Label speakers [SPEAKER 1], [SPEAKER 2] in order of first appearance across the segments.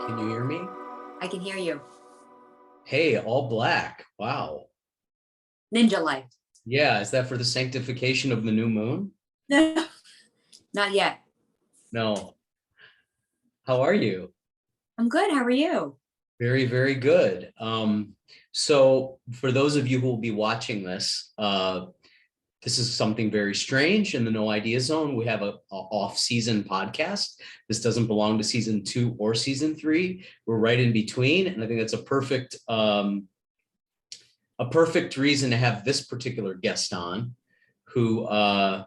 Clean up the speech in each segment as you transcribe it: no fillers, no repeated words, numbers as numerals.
[SPEAKER 1] Can you hear me?
[SPEAKER 2] I can hear you.
[SPEAKER 1] Hey, all black. Wow.
[SPEAKER 2] Ninja life.
[SPEAKER 1] Yeah, is that for the sanctification of the new moon?
[SPEAKER 2] No, not yet.
[SPEAKER 1] No. How are you?
[SPEAKER 2] I'm good. How are you?
[SPEAKER 1] Very, very good. So for those of you who will be watching this, this is something very strange in the No Idea Zone. We have a off-season podcast. This doesn't belong to season 2 or season 3. We're right in between, and I think that's a perfect reason to have this particular guest on, who yeah,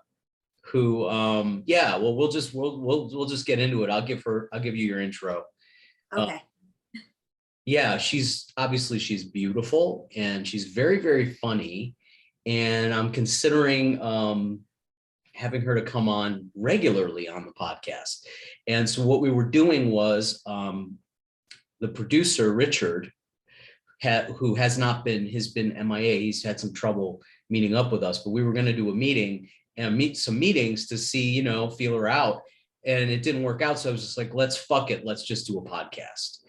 [SPEAKER 1] well, we'll just get into it. I'll give you your intro.
[SPEAKER 2] Okay.
[SPEAKER 1] Yeah, she's beautiful and she's very, very funny, and I'm considering having her to come on regularly on the podcast. And so what we were doing was the producer Richard, who has been MIA. He's had some trouble meeting up with us, but we were going to do a meeting and meet some meetings to see, feel her out. And it didn't work out. So I was just like, let's just do a podcast.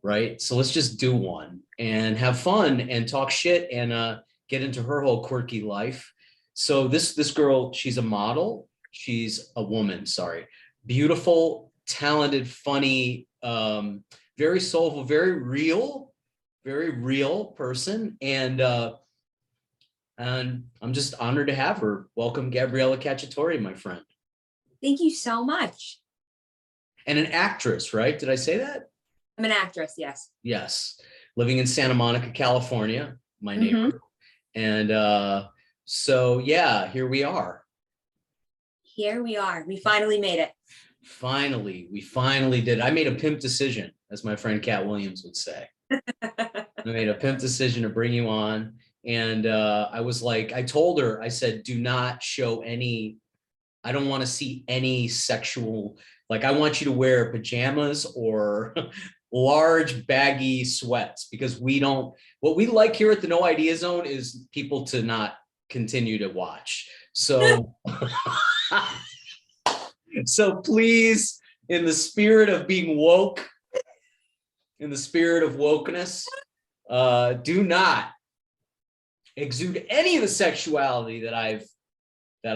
[SPEAKER 1] Right. So let's just do one and have fun and talk shit and get into her whole quirky life. So this girl, she's a model. She's a woman, sorry. Beautiful, talented, funny, very soulful, very real person. And I'm just honored to have her. Welcome, Gabriella Cacciatore, my friend.
[SPEAKER 2] Thank you so much.
[SPEAKER 1] And an actress, right? Did I say that?
[SPEAKER 2] I'm an actress, yes.
[SPEAKER 1] Yes. Living in Santa Monica, California, my neighbor. And so, yeah, here we are.
[SPEAKER 2] Here we are. We finally made it.
[SPEAKER 1] We finally did. I made a pimp decision, as my friend Cat Williams would say. I made a pimp decision to bring you on. And I was like, I told her, I said, do not show any, I don't want to see any sexual, like I want you to wear pajamas or large baggy sweats, because what we like here at the No Idea Zone is people to not continue to watch. So, so please, in the spirit of being woke, in the spirit of wokeness, do not exude any of the sexuality that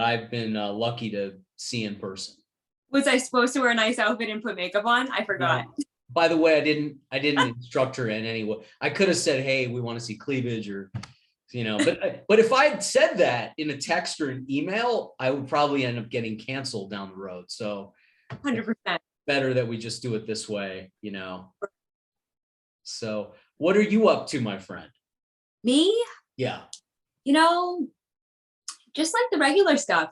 [SPEAKER 1] I've been lucky to see in person.
[SPEAKER 2] Was I supposed to wear a nice outfit and put makeup on? I forgot.
[SPEAKER 1] By the way, I didn't instruct her in any way. I could have said, "Hey, we want to see cleavage," or, but if I had said that in a text or an email, I would probably end up getting canceled down the road. So,
[SPEAKER 2] 100%.
[SPEAKER 1] Better that we just do it this way, So, what are you up to, my friend?
[SPEAKER 2] Me?
[SPEAKER 1] Yeah.
[SPEAKER 2] Just like the regular stuff.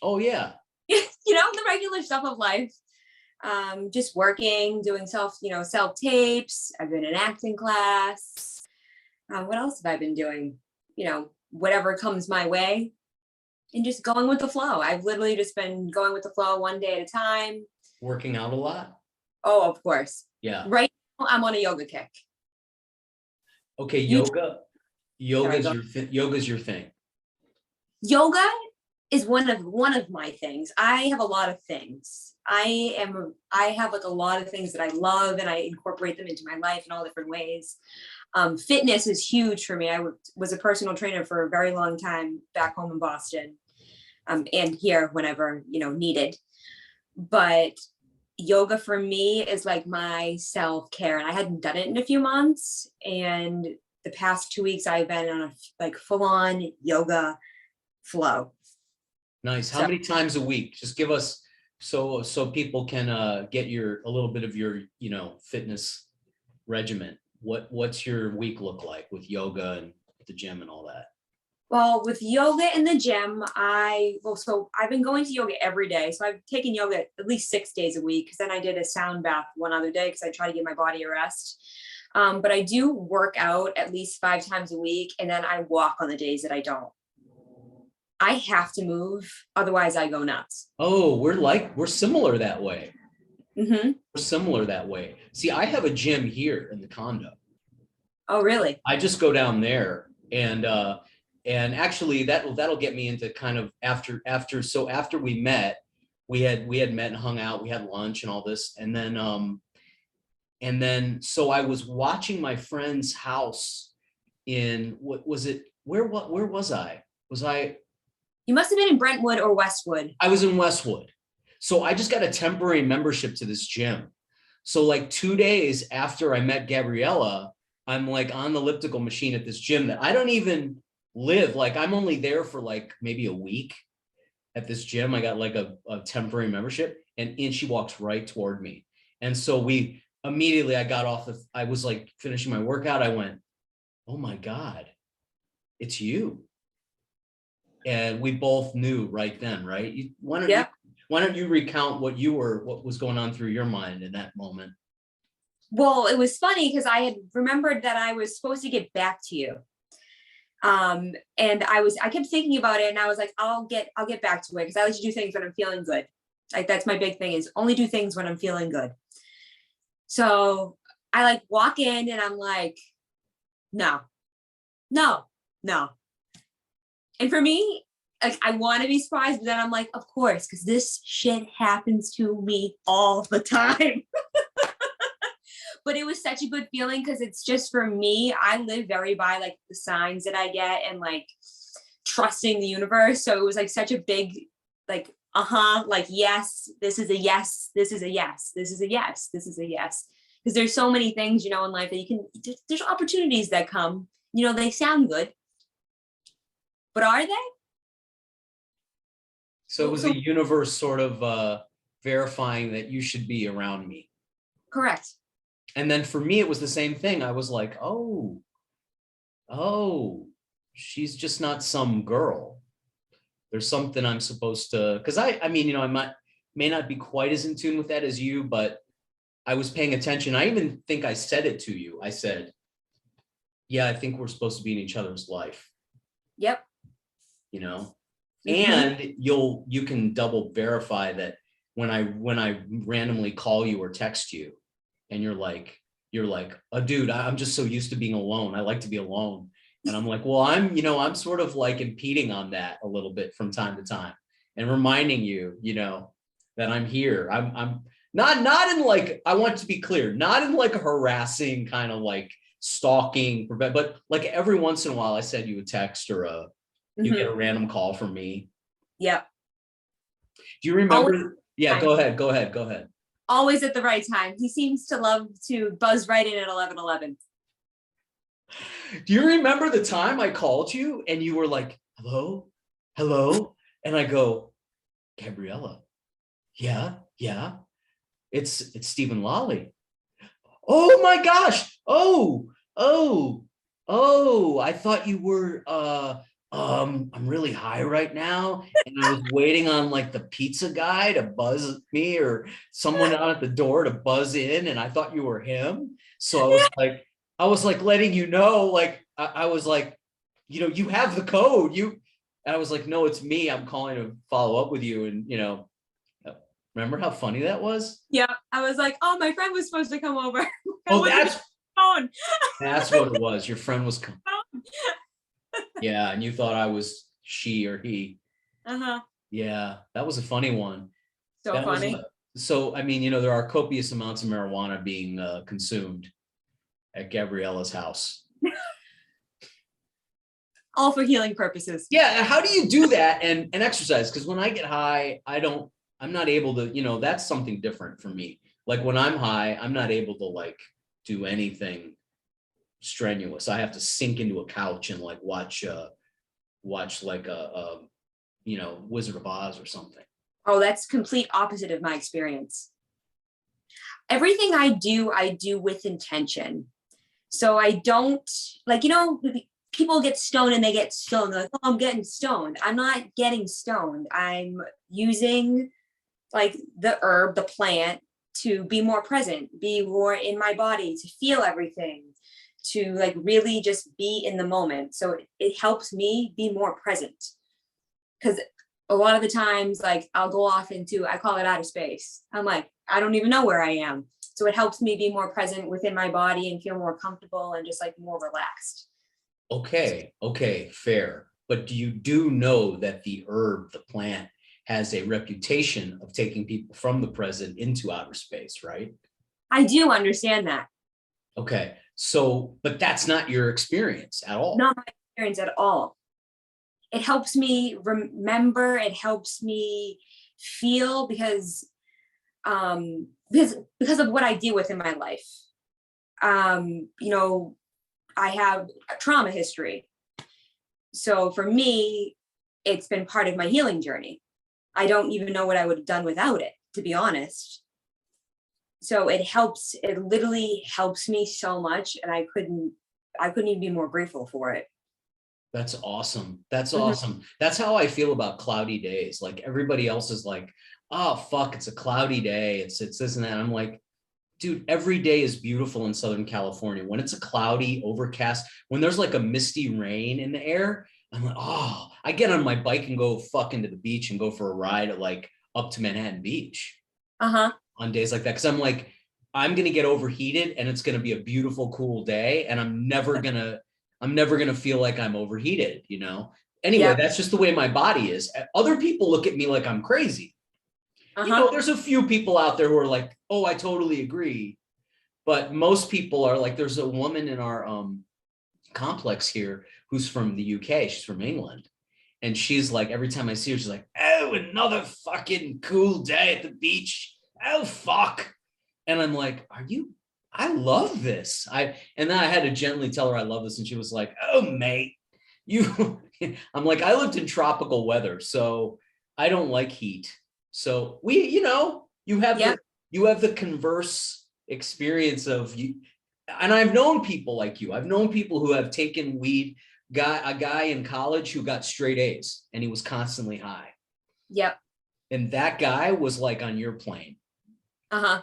[SPEAKER 1] Oh yeah.
[SPEAKER 2] The regular stuff of life. Just working, doing self tapes. I've been in acting class. What else have I been doing? Whatever comes my way, and just going with the flow. I've literally just been going with the flow one day at a time.
[SPEAKER 1] Working out a lot?
[SPEAKER 2] Oh, of course.
[SPEAKER 1] Yeah.
[SPEAKER 2] Right now, I'm on a yoga kick.
[SPEAKER 1] Okay, yoga's your thing.
[SPEAKER 2] Yoga is one of my things. I have a lot of things. I have like a lot of things that I love, and I incorporate them into my life in all different ways. Fitness is huge for me. I was a personal trainer for a very long time back home in Boston, and here whenever, needed. But yoga for me is like my self-care, and I hadn't done it in a few months. And the past 2 weeks I've been on a full-on yoga flow.
[SPEAKER 1] Nice. How many times a week? Just give us so people can get a little bit of your fitness regimen. What's your week look like with yoga and the gym and all that?
[SPEAKER 2] Well, with yoga in the gym, so I've been going to yoga every day. So I've taken yoga at least 6 days a week, because then I did a sound bath one other day because I try to give my body a rest. But I do work out at least 5 times a week, and then I walk on the days that I don't. I have to move, otherwise I go nuts.
[SPEAKER 1] Oh, we're similar that way.
[SPEAKER 2] Mm-hmm.
[SPEAKER 1] We're similar that way. See, I have a gym here in the condo.
[SPEAKER 2] Oh, really?
[SPEAKER 1] I just go down there, and actually that'll get me into kind of after we met, we had met and hung out, we had lunch and all this, and then And then, so I was watching my friend's house in, what was it? Where was I?
[SPEAKER 2] You must have been in Brentwood or Westwood.
[SPEAKER 1] I was in Westwood. So I just got a temporary membership to this gym. So like 2 days after I met Gabriella, I'm like on the elliptical machine at this gym that I don't even live. Like I'm only there for like maybe a week at this gym. I got like a temporary membership, and in she walks right toward me. And so we immediately, I got off I was like finishing my workout. I went, oh my God, it's you. And we both knew right then, right? Why don't you recount what was going on through your mind in that moment?
[SPEAKER 2] Well, it was funny because I had remembered that I was supposed to get back to you. And I kept thinking about it, and I was like, I'll get back to it, because I like to do things when I'm feeling good. Like that's my big thing, is only do things when I'm feeling good. So I like walk in and I'm like, no. And for me, like, I want to be surprised, but then I'm like, of course, because this shit happens to me all the time. But it was such a good feeling, because it's just, for me, I live very by like the signs that I get and like trusting the universe. So it was like such a big, like, like, yes, this is a yes, this is a yes, this is a yes, this is a yes. Because there's so many things, in life that there's opportunities that come, they sound good. But are they?
[SPEAKER 1] So it was the universe sort of verifying that you should be around me.
[SPEAKER 2] Correct.
[SPEAKER 1] And then for me, it was the same thing. I was like, oh, she's just not some girl. There's something I'm supposed to, because I mean, I may not be quite as in tune with that as you, but I was paying attention. I even think I said it to you. I said, yeah, I think we're supposed to be in each other's life.
[SPEAKER 2] Yep.
[SPEAKER 1] And you can double verify that when I randomly call you or text you, and you're like, oh, dude, I'm just so used to being alone. I like to be alone. And I'm like, well, I'm sort of like impeding on that a little bit from time to time, and reminding you, that I'm here. I'm not in like, I want to be clear, not in like a harassing kind of like stalking, but like every once in a while I send you a text or you get a random call from me.
[SPEAKER 2] Yep.
[SPEAKER 1] Do you remember? Yeah, go ahead.
[SPEAKER 2] Always at the right time. He seems to love to buzz right in at 11:11.
[SPEAKER 1] Do you remember the time I called you and you were like, hello? And I go, Gabriella. Yeah. It's Stephen Lolli. Oh my gosh. Oh, I thought you were, I'm really high right now, and I was waiting on like the pizza guy to buzz me, or someone out at the door to buzz in, and I thought you were him. So I was like letting you know, like I was like, you have the code. And I was like, no, it's me. I'm calling to follow up with you. And remember how funny that was?
[SPEAKER 2] Yeah, I was like, oh, my friend was supposed to come over.
[SPEAKER 1] Oh, that's what it was. Your friend was coming. Yeah, and you thought I was she or he. Yeah, that was a funny one.
[SPEAKER 2] So funny.
[SPEAKER 1] So I mean, there are copious amounts of marijuana being consumed at Gabriella's house.
[SPEAKER 2] All for healing purposes.
[SPEAKER 1] Yeah, how do you do that and exercise? Because when I get high, I'm not able to, that's something different for me. Like when I'm high, I'm not able to like do anything strenuous. I have to sink into a couch and like watch like a Wizard of Oz or something.
[SPEAKER 2] Oh, that's complete opposite of my experience. Everything I do with intention. So I don't, like, people get stoned and they get stoned. They're like, oh, I'm getting stoned. I'm not getting stoned. I'm using like the herb, the plant, to be more present, be more in my body, to feel everything, to like really just be in the moment. So it helps me be more present. Because a lot of the times, like, I'll go off into, I call it outer space. I'm like, I don't even know where I am. So it helps me be more present within my body and feel more comfortable and just like more relaxed.
[SPEAKER 1] Okay, fair. But you do know that the herb, the plant, has a reputation of taking people from the present into outer space, right?
[SPEAKER 2] I do understand that.
[SPEAKER 1] Okay. So, but that's not your experience at all.
[SPEAKER 2] Not my experience at all. It helps me remember, it helps me feel because of what I deal with in my life. You know, I have a trauma history. So for me, it's been part of my healing journey. I don't even know what I would have done without it, to be honest. So it literally helps me so much. And I couldn't even be more grateful for it.
[SPEAKER 1] That's awesome. That's
[SPEAKER 2] Mhm.
[SPEAKER 1] awesome. That's how I feel about cloudy days. Like everybody else is like, oh fuck, it's a cloudy day. It's this and that. I'm like, dude, every day is beautiful in Southern California. When it's a cloudy, overcast, when there's like a misty rain in the air, I'm like, oh, I get on my bike and go fucking to the beach and go for a ride at like up to Manhattan Beach
[SPEAKER 2] Uh-huh.
[SPEAKER 1] on days like that. Cause I'm like, I'm gonna get overheated and it's gonna be a beautiful, cool day. And I'm never gonna feel like I'm overheated, you know? Anyway,
[SPEAKER 2] Yep.
[SPEAKER 1] that's just the way my body is. Other people look at me like I'm crazy. You know,
[SPEAKER 2] Uh-huh.
[SPEAKER 1] there's a few people out there who are like, oh, I totally agree. But most people are like, there's a woman in our complex here who's from the UK. She's from England. And she's like, every time I see her, she's like, oh, another fucking cool day at the beach. Oh, fuck. And I'm like, I love this. And then I had to gently tell her I love this. And she was like, oh, mate, I'm like, I lived in tropical weather, so I don't like heat. So
[SPEAKER 2] Yep.
[SPEAKER 1] you have the converse experience of you. And I've known people like you. I've known people who have taken weed. A guy in college who got straight A's and he was constantly high.
[SPEAKER 2] Yep.
[SPEAKER 1] And that guy was like on your plane.
[SPEAKER 2] Uh-huh.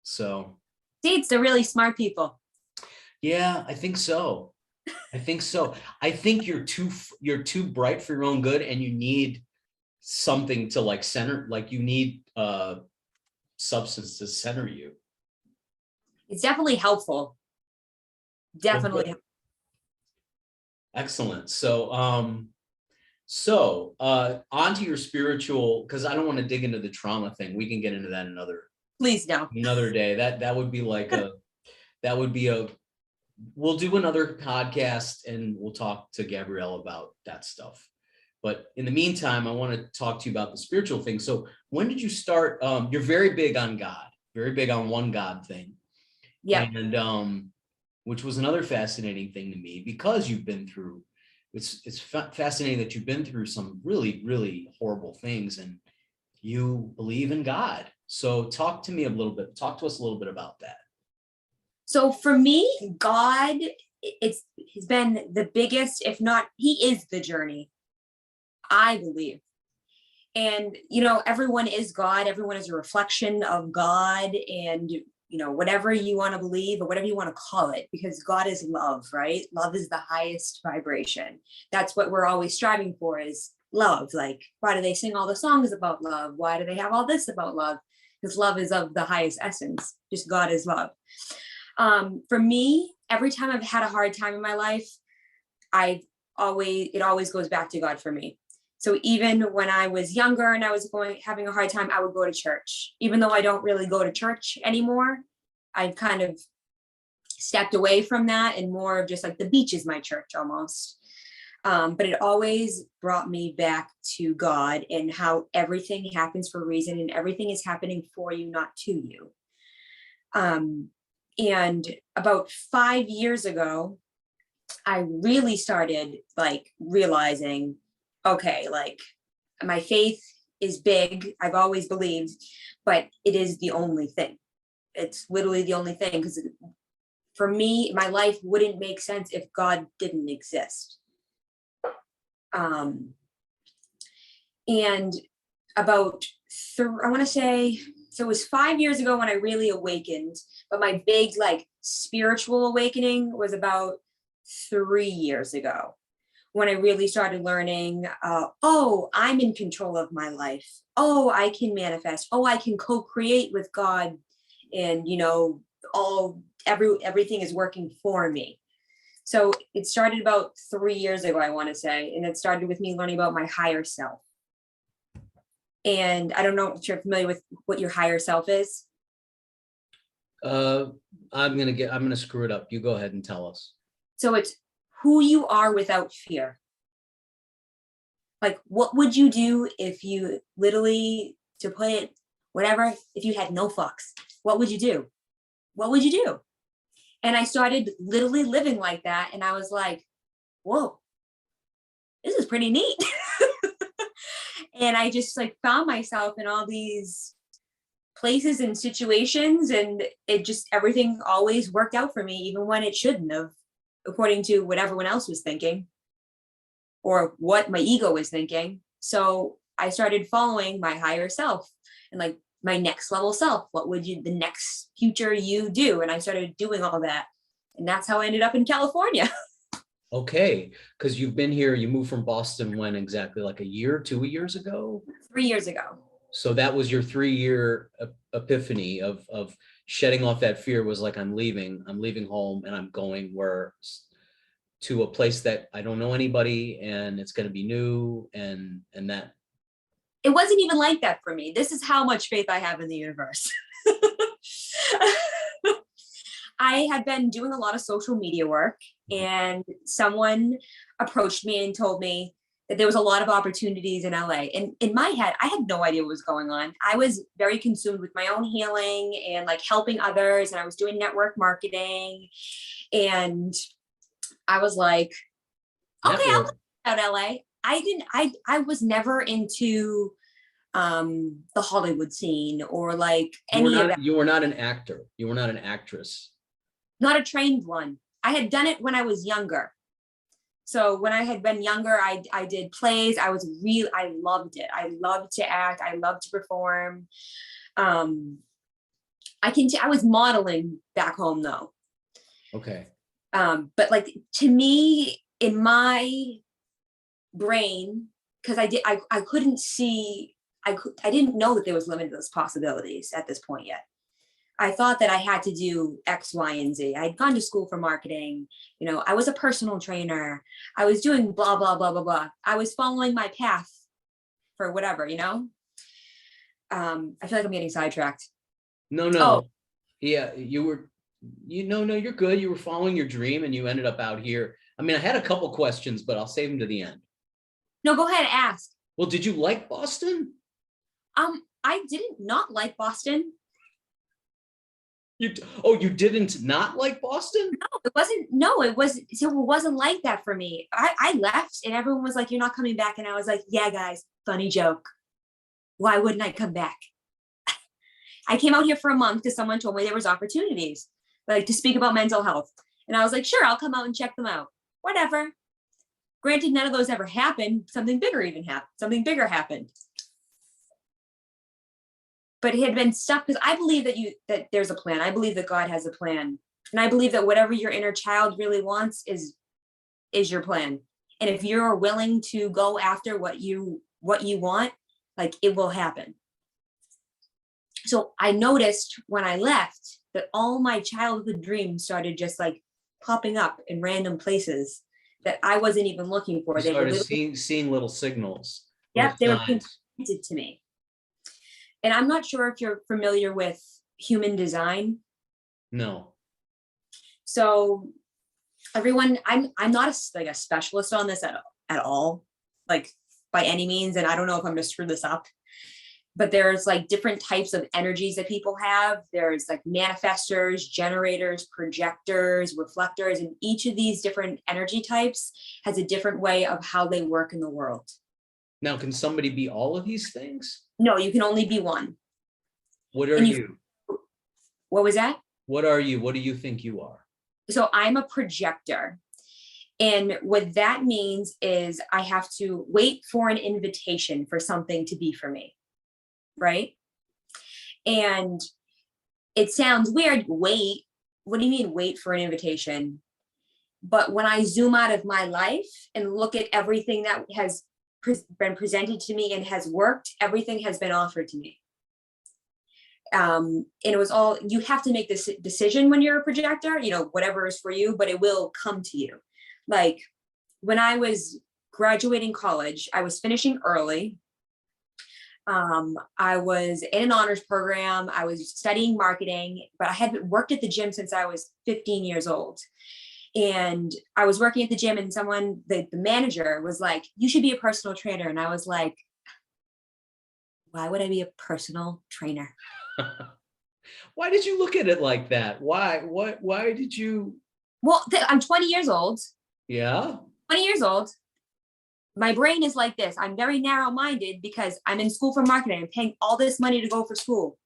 [SPEAKER 1] So
[SPEAKER 2] See, it's the really smart people.
[SPEAKER 1] yeah, I think so. I think so. I think you're too bright for your own good, and you need something to like center, like you need substance to center you.
[SPEAKER 2] It's definitely helpful.
[SPEAKER 1] Well,
[SPEAKER 2] Definitely.
[SPEAKER 1] excellent. So onto your spiritual, because I don't want to dig into the trauma thing. We can get into that
[SPEAKER 2] Please no.
[SPEAKER 1] another day. That would be like that would be a we'll do another podcast and we'll talk to Gabrielle about that stuff. But in the meantime, I want to talk to you about the spiritual thing. So when did you start? You're very big on God, very big on one God thing.
[SPEAKER 2] Yeah.
[SPEAKER 1] And which was another fascinating thing to me because you've been through, it's fascinating that you've been through some really, really horrible things and you believe in God. So talk to us a little bit about that.
[SPEAKER 2] So for me, God, it's has been the biggest, if not, he is the journey, I believe. And, everyone is God. Everyone is a reflection of God and, whatever you want to believe or whatever you want to call it, because God is love, right? Love is the highest vibration. That's what we're always striving for is love. Like, why do they sing all the songs about love? Why do they have all this about love? Because love is of the highest essence. Just God is love. For me, every time I've had a hard time in my life, it always goes back to God for me. So even when I was younger and I was having a hard time, I would go to church. Even though I don't really go to church anymore, I've kind of stepped away from that and more of just like the beach is my church almost. But it always brought me back to God and how everything happens for a reason and everything is happening for you, not to you. And about 5 years ago, I really started like realizing, okay, like my faith is big. I've always believed, but it is the only thing. It's literally the only thing because for me, my life wouldn't make sense if God didn't exist. And about, I want to say, so it was 5 years ago when I really awakened, but my big like spiritual awakening was about 3 years ago when I really started learning, oh, I'm in control of my life. Oh, I can manifest. Oh, I can co-create with God and, everything is working for me. So it started about 3 years ago, I want to say, and it started with me learning about my higher self. And I don't know if you're familiar with what your higher self is.
[SPEAKER 1] Uh, I'm gonna screw it up. You go ahead and tell us.
[SPEAKER 2] So it's who you are without fear. Like, what would you do if you literally, to put it, whatever, if you had no fucks, what would you do? What would you do? And I started literally living like that. And I was like, whoa, this is pretty neat. And I just like found myself in all these places and situations, and it just, everything always worked out for me, even when it shouldn't have, according to what everyone else was thinking or what my ego was thinking. So I started following my higher self and like my next level self. What would you, the next future you do? And I started doing all that. And that's how I ended up in California.
[SPEAKER 1] Okay, because you've been here, you moved from Boston when exactly, like a year, 2 years ago?
[SPEAKER 2] 3 years ago.
[SPEAKER 1] So that was your 3 year epiphany of shedding off that fear, was like, I'm leaving home and I'm going to a place that I don't know anybody, and it's going to be new, and that.
[SPEAKER 2] It wasn't even like that for me. This is how much faith I have in the universe. I had been doing a lot of social media work, and someone approached me and told me that there was a lot of opportunities in LA. And in my head, I had no idea what was going on. I was very consumed with my own healing and like helping others. And I was doing network marketing. And I was like, okay, I'll look out LA. I was never into the Hollywood scene or like any of that.
[SPEAKER 1] You were not an actor. You were not an actress.
[SPEAKER 2] Not a trained one. I had done it when I was younger. So when I had been younger, I did plays. I loved it. I loved to act. I loved to perform. I was modeling back home though.
[SPEAKER 1] Okay.
[SPEAKER 2] But like, to me, in my brain, because I couldn't see, I didn't know that there was limitless possibilities at this point yet. I thought that I had to do X, Y, and Z. I'd gone to school for marketing. You know, I was a personal trainer. I was doing blah, blah, blah, blah, blah. I was following my path for whatever, you know? I feel like I'm getting sidetracked.
[SPEAKER 1] No.
[SPEAKER 2] Oh.
[SPEAKER 1] Yeah, no, you're good. You were following your dream and you ended up out here. I mean, I had a couple questions, but I'll save them to the end.
[SPEAKER 2] No, go ahead, ask.
[SPEAKER 1] Well, did you like Boston?
[SPEAKER 2] I didn't not like Boston.
[SPEAKER 1] You didn't not like Boston?
[SPEAKER 2] No, it wasn't like that for me. I left and everyone was like, you're not coming back. And I was like, yeah, guys, funny joke. Why wouldn't I come back? I came out here for a month because someone told me there was opportunities, like to speak about mental health. And I was like, sure, I'll come out and check them out. Whatever. Granted, none of those ever happened. Something bigger happened. But it had been stuck because I believe that there's a plan. I believe that God has a plan. And I believe that whatever your inner child really wants is your plan. And if you're willing to go after what you want, like, it will happen. So I noticed when I left that all my childhood dreams started just like popping up in random places that I wasn't even looking for.
[SPEAKER 1] They started seeing little signals.
[SPEAKER 2] Yep, they were presented to me. And I'm not sure if you're familiar with human design.
[SPEAKER 1] No.
[SPEAKER 2] So everyone, I'm not a specialist on this at all, like by any means. And I don't know if I'm going to screw this up, but there's like different types of energies that people have. There's like manifestors, generators, projectors, reflectors, and each of these different energy types has a different way of how they work in the world.
[SPEAKER 1] Now, can somebody be all of these things?
[SPEAKER 2] No, you can only be one.
[SPEAKER 1] What are you?
[SPEAKER 2] What was that?
[SPEAKER 1] What are you? What do you think you are?
[SPEAKER 2] So I'm a projector. And what that means is I have to wait for an invitation for something to be for me. Right? And it sounds weird. Wait. What do you mean wait for an invitation? But when I zoom out of my life and look at everything that has been presented to me and has worked, everything has been offered to me. And it was all, you have to make this decision when you're a projector, you know, whatever is for you, but it will come to you. Like when I was graduating college, I was finishing early. I was in an honors program. I was studying marketing, but I had worked at the gym since I was 15 years old. And I was working at the gym, and someone, the manager was like, you should be a personal trainer. And I was like, why would I be a personal trainer?
[SPEAKER 1] Why did you look at it like that? Why did you?
[SPEAKER 2] Well, I'm 20 years old.
[SPEAKER 1] Yeah.
[SPEAKER 2] 20 years old. My brain is like this. I'm very narrow-minded because I'm in school for marketing. I'm paying all this money to go for school.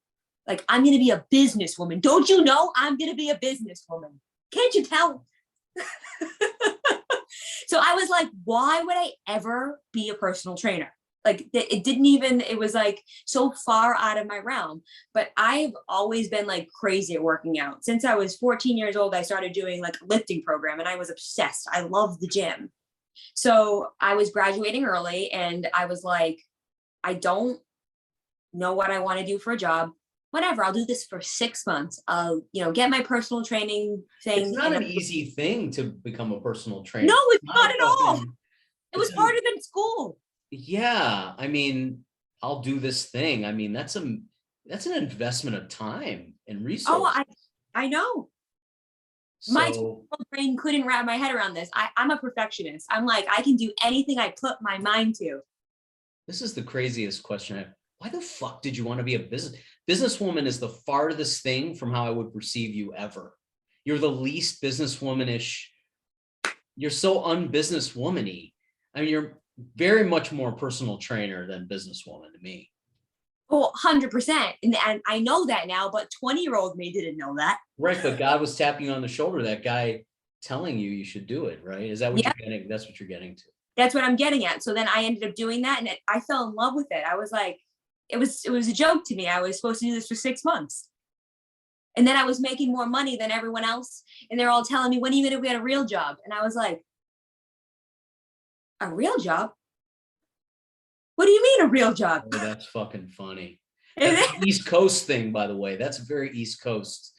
[SPEAKER 2] Like, I'm going to be a businesswoman. Don't you know I'm going to be a businesswoman? Can't you tell? So I was like, why would I ever be a personal trainer? Like, it didn't even, it was like so far out of my realm. But I've always been like crazy at working out. Since I was 14 years old, I started doing like a lifting program, and I was obsessed. I loved the gym. So I was graduating early, and I was like, I don't know what I want to do for a job. Whatever, I'll do this for 6 months. I'll, get my personal training thing.
[SPEAKER 1] It's not
[SPEAKER 2] and
[SPEAKER 1] an easy thing to become a personal trainer.
[SPEAKER 2] No, it's
[SPEAKER 1] Not
[SPEAKER 2] not
[SPEAKER 1] a
[SPEAKER 2] at all.
[SPEAKER 1] fucking-
[SPEAKER 2] It was
[SPEAKER 1] it's
[SPEAKER 2] harder than school.
[SPEAKER 1] Yeah, I mean, I'll do this thing. I mean, that's an investment of time and
[SPEAKER 2] Oh,
[SPEAKER 1] resources.
[SPEAKER 2] I know. My
[SPEAKER 1] So
[SPEAKER 2] brain couldn't wrap my head around this. I'm a perfectionist. I'm like, I can do anything I put my mind to.
[SPEAKER 1] this is the craziest question. Why the fuck did you want to be a businesswoman? Is the farthest thing from how I would perceive you ever. You're the least businesswomanish. You're so unbusinesswomany. I mean, you're very much more personal trainer than businesswoman to me.
[SPEAKER 2] Oh, 100%. And I know that now, but 20-year-old me didn't know that.
[SPEAKER 1] Right, but God was tapping you on the shoulder, that guy telling you should do it, right? Is that what you're getting? That's what you're getting to.
[SPEAKER 2] That's what I'm getting at. So then I ended up doing that, and I fell in love with it. I was like, it was a joke to me. I was supposed to do this for 6 months. And then I was making more money than everyone else. And they're all telling me, when are you going to get a real job? And I was like, a real job? What do you mean a real job?
[SPEAKER 1] Oh, that's fucking funny. That's an East Coast thing, by the way. That's very East Coast.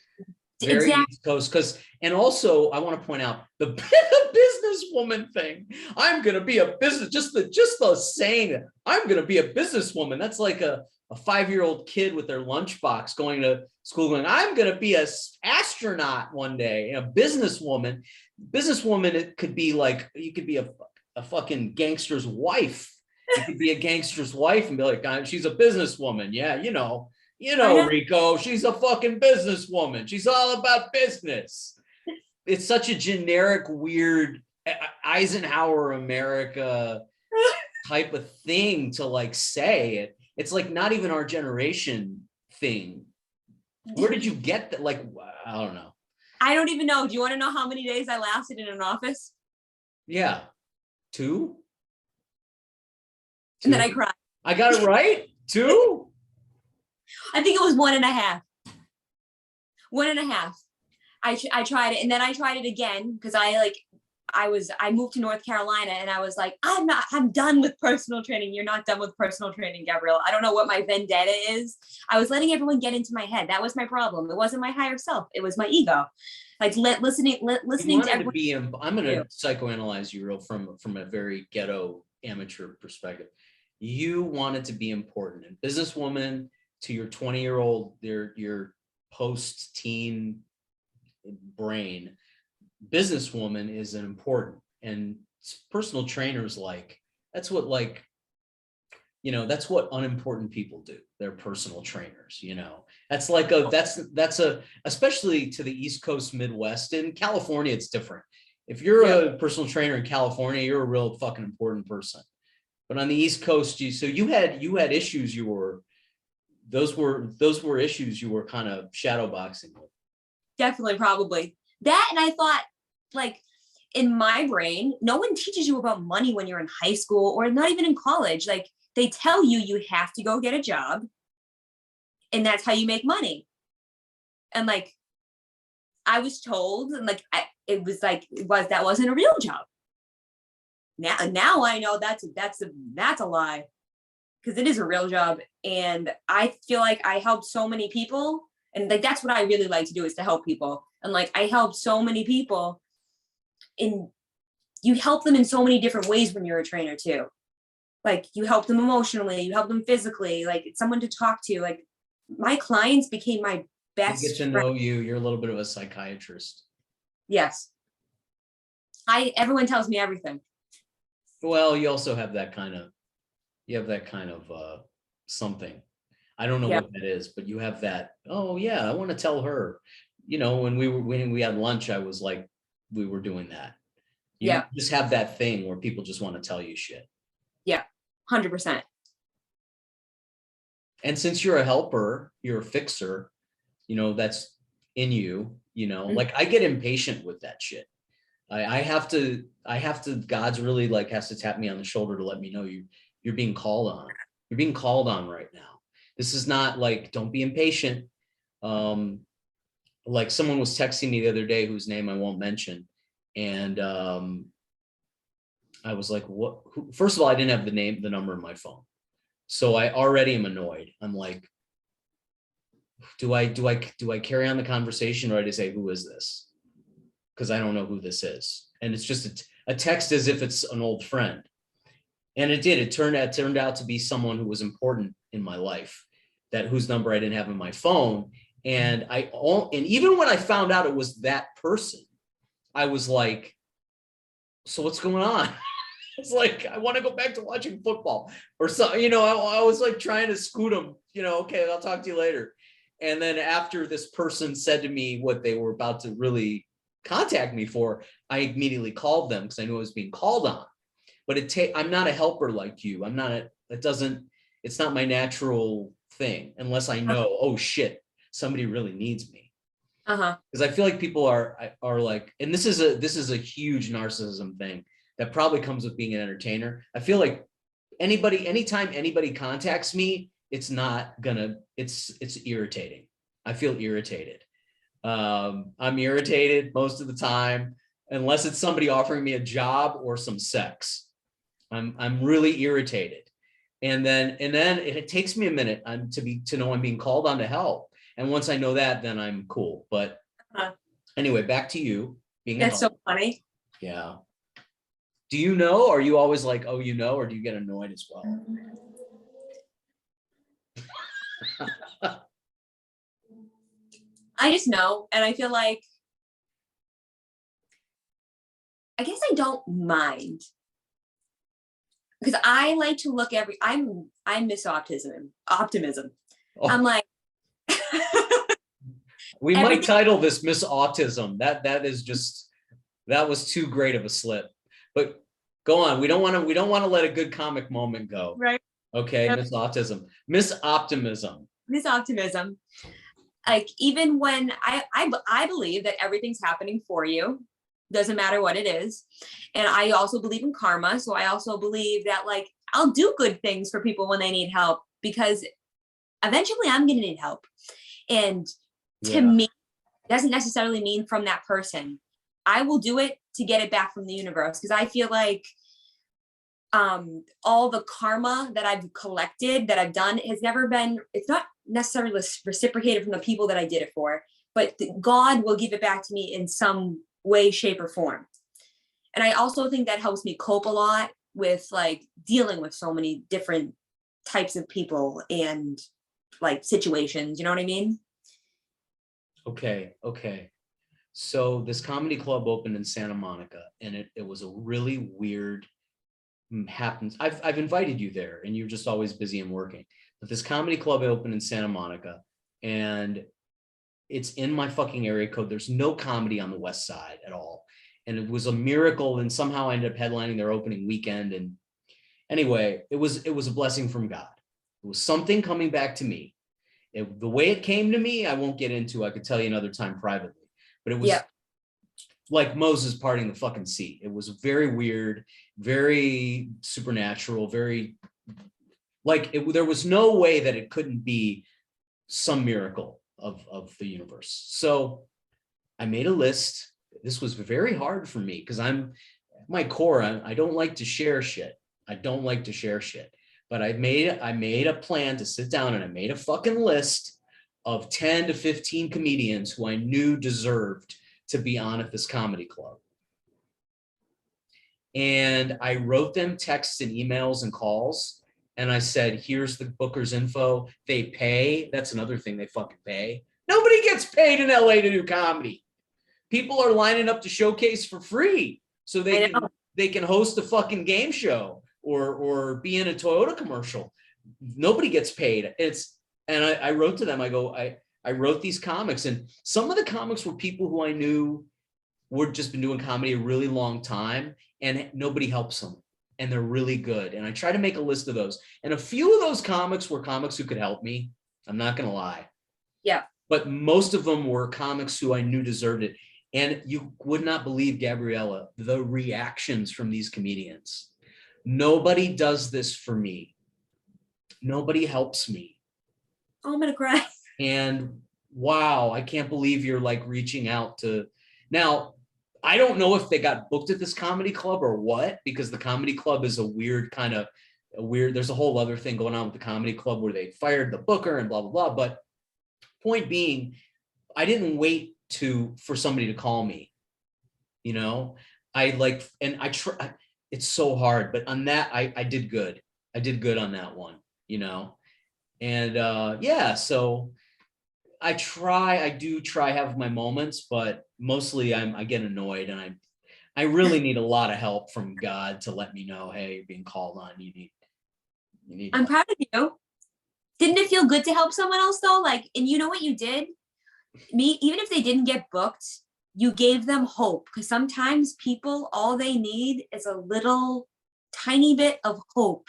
[SPEAKER 1] Very
[SPEAKER 2] Exactly.
[SPEAKER 1] East Coast. And also I want to point out the businesswoman thing. I'm gonna be a business, just the saying that I'm gonna be a businesswoman. That's like a 5-year-old kid with their lunchbox going to school going, I'm gonna be an astronaut one day. A businesswoman. Businesswoman, it could be like, you could be a fucking gangster's wife. You could be a gangster's wife and be like, she's a businesswoman. Yeah, you know, Rico, she's a fucking businesswoman. She's all about business. It's such a generic, weird Eisenhower America type of thing to like say it. It's like not even our generation thing. Where did you get that? Like, I don't know.
[SPEAKER 2] I don't even know. Do you want to know how many days I lasted in an office?
[SPEAKER 1] Yeah. 2?
[SPEAKER 2] And then I cried.
[SPEAKER 1] I got it right? 2?
[SPEAKER 2] I think it was 1.5. 1.5. I tried it, and then I tried it again because I moved to North Carolina, and I was like, I'm done with personal training. You're not done with personal training, Gabriella. I don't know what my vendetta is. I was letting everyone get into my head. That was my problem. It wasn't my higher self. It was my ego. Like listening to everyone.
[SPEAKER 1] I'm going to psychoanalyze you real from a very ghetto amateur perspective. You wanted to be important, and businesswoman to your 20-year-old, your post-teen brain, businesswoman is an important, and personal trainers that's what that's what unimportant people do. They're personal trainers, that's like that's a especially to the East Coast, Midwest. In California it's different. If you're a personal trainer in California, you're a real fucking important person. But on the East Coast, you had issues. Those were issues you were kind of shadow boxing with.
[SPEAKER 2] Definitely, probably that. And I thought, like, in my brain, no one teaches you about money when you're in high school or not even in college. Like, they tell you have to go get a job, and that's how you make money. And like, I was told, and like, that wasn't a real job. Now I know that's a lie, because it is a real job. And I feel like I helped so many people, and like that's what I really like to do, is to help people. And like, I helped so many people, and you help them in so many different ways when you're a trainer too. Like you help them emotionally, you help them physically, like it's someone to talk to. Like my clients became my
[SPEAKER 1] They
[SPEAKER 2] best
[SPEAKER 1] get to
[SPEAKER 2] friend.
[SPEAKER 1] know you. You're a little bit of a psychiatrist.
[SPEAKER 2] Yes. Everyone tells me everything.
[SPEAKER 1] Well, you also have that kind of, something. I don't know
[SPEAKER 2] Yeah.
[SPEAKER 1] what that is, but you have that, oh yeah, I want to tell her. When we had lunch, I was like, we were doing that. You
[SPEAKER 2] Yeah.
[SPEAKER 1] just have that thing where people just want to tell you shit.
[SPEAKER 2] Yeah. 100%.
[SPEAKER 1] And since you're a helper, you're a fixer, that's in you, like I get impatient with that shit. I have to, God's really like has to tap me on the shoulder to let me know you're being called on. You're being called on right now. This is not like, don't be impatient. Like someone was texting me the other day whose name I won't mention. And I was like, what? First of all, I didn't have the number in my phone. So I already am annoyed. I'm like, do I carry on the conversation, or do I say, who is this? Because I don't know who this is. And it's just a text as if it's an old friend. And it did. It turned out to be someone who was important in my life, whose number I didn't have in my phone. And even when I found out it was that person, I was like, so what's going on? It's like, I want to go back to watching football or something, I was like trying to scoot them, okay, I'll talk to you later. And then after this person said to me what they were about to really contact me for, I immediately called them because I knew I was being called on. But I'm not a helper like you. It's not my natural thing unless I know, oh shit, somebody really needs me. Because I feel like people are like, and this is a huge narcissism thing that probably comes with being an entertainer. I feel like anytime anybody contacts me, it's irritating. I feel irritated. I'm irritated most of the time, unless it's somebody offering me a job or some sex. I'm really irritated. And then it takes me a minute to know I'm being called on to help. And once I know that, then I'm cool. But anyway, back to you being
[SPEAKER 2] That's so funny.
[SPEAKER 1] Yeah. Do you know? Are you always like, oh, or do you get annoyed as well?
[SPEAKER 2] I just know. And I feel like, I guess I don't mind. Because I like to look I'm Miss Optimism. Oh. I'm like,
[SPEAKER 1] we might title this Miss Autism. That was too great of a slip. But go on. We don't want to let a good comic moment go.
[SPEAKER 2] Right.
[SPEAKER 1] Okay, yep. Miss Autism. Miss Optimism.
[SPEAKER 2] Miss Optimism. Like, even when I believe that everything's happening for you, doesn't matter what it is. And I also believe in karma. So I also believe that, like, I'll do good things for people when they need help, because eventually I'm going to need help. And to me, it doesn't necessarily mean from that person. I will do it to get it back from the universe, because I feel like all the karma that I've collected, that I've done, it's not necessarily reciprocated from the people that I did it for, but God will give it back to me in some way, shape, or form. And I also think that helps me cope a lot with, like, dealing with so many different types of people and, like, situations. You know what I mean?
[SPEAKER 1] Okay. So this comedy club opened in Santa Monica, and it was a really weird happens. I've invited you there, and you're just always busy and working. But this comedy club opened in Santa Monica, and it's in my fucking area code. There's no comedy on the West Side at all. And it was a miracle. And somehow I ended up headlining their opening weekend. And anyway, it was a blessing from God. It was something coming back to me. The way it came to me, I won't get into. I could tell you another time privately. But it was like Moses parting the fucking sea. It was very weird, very supernatural, very like there was no way that it couldn't be some miracle of the universe. So I made a list. This was very hard for me because I'm at my core, I don't like to share shit. But I made a plan to sit down, and I made a fucking list of 10 to 15 comedians who I knew deserved to be on at this comedy club. And I wrote them texts and emails and calls. And I said, here's the booker's info. They pay. That's another thing, they fucking pay. Nobody gets paid in LA to do comedy. People are lining up to showcase for free so they can host a fucking game show or be in a Toyota commercial. Nobody gets paid. And I wrote to them, I wrote these comics, and some of the comics were people who I knew were just been doing comedy a really long time, and nobody helps them, and they're really good. And I try to make a list of those. And a few of those comics were comics who could help me. I'm not going to lie.
[SPEAKER 2] Yeah.
[SPEAKER 1] But most of them were comics who I knew deserved it. And you would not believe, Gabriella, the reactions from these comedians. Nobody does this for me. Nobody helps me.
[SPEAKER 2] Oh, I'm going to cry.
[SPEAKER 1] And wow, I can't believe you're like reaching out to. Now, I don't know if they got booked at this comedy club or what, because the comedy club is a weird, there's a whole other thing going on with the comedy club where they fired the booker and blah, blah, blah. But point being, I didn't wait for somebody to call me, you know. It's so hard, but on that, I did good. I did good on that one, you know. And yeah, so I do try have my moments, but mostly I get annoyed, and I really need a lot of help from God to let me know, hey, you're being called on. You need
[SPEAKER 2] I'm proud of you. Didn't it feel good to help someone else though? Like, and you know what you did? Even if they didn't get booked, you gave them hope, because sometimes people, all they need is a little tiny bit of hope,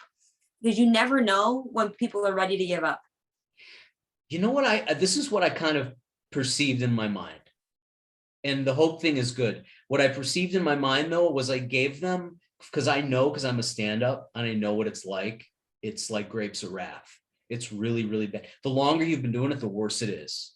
[SPEAKER 2] because you never know when people are ready to give up.
[SPEAKER 1] You know what, this is what I kind of perceived in my mind. And the hope thing is good. What I perceived in my mind though, was I gave them, because I'm a stand-up and I know what it's like. It's like grapes of wrath. It's really, really bad. The longer you've been doing it, the worse it is.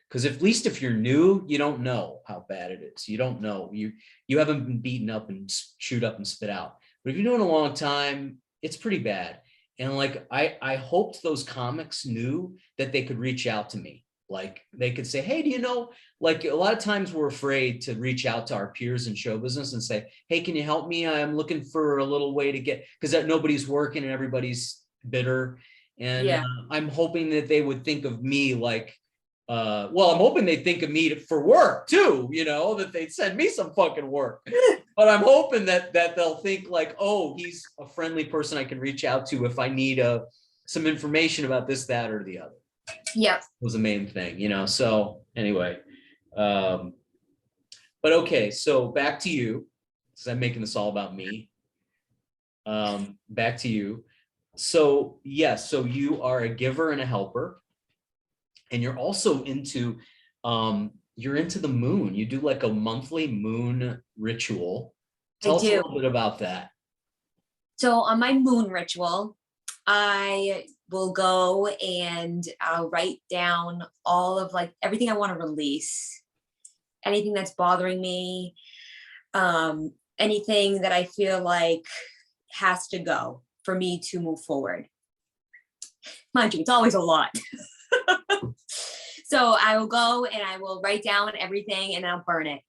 [SPEAKER 1] Because at least if you're new, you don't know how bad it is. You don't know. You haven't been beaten up and chewed up and spit out. But if you're doing a long time, it's pretty bad. And like, I hoped those comics knew that they could reach out to me. Like they could say, hey, do you know, like a lot of times we're afraid to reach out to our peers in show business and say, hey, can you help me? I'm looking for a little way to get, because nobody's working and everybody's bitter. And yeah. I'm hoping that they would think of me like, I'm hoping they think of me for work too, you know, that they'd send me some fucking work. But I'm hoping that they'll think like, oh, he's a friendly person I can reach out to if I need some information about this, that, or the other.
[SPEAKER 2] Yeah.
[SPEAKER 1] Was the main thing, you know. So anyway, but okay, so back to you, because I'm making this all about me. Back to you. So yes, so you are a giver and a helper. And you're also into, you're into the moon. You do like a monthly moon ritual. Tell us a little bit about that.
[SPEAKER 2] So on my moon ritual, I will go and I'll write down all of like everything I want to release, anything that's bothering me, anything that I feel like has to go for me to move forward. Mind you, it's always a lot. So I will go and I will write down everything and I'll burn it.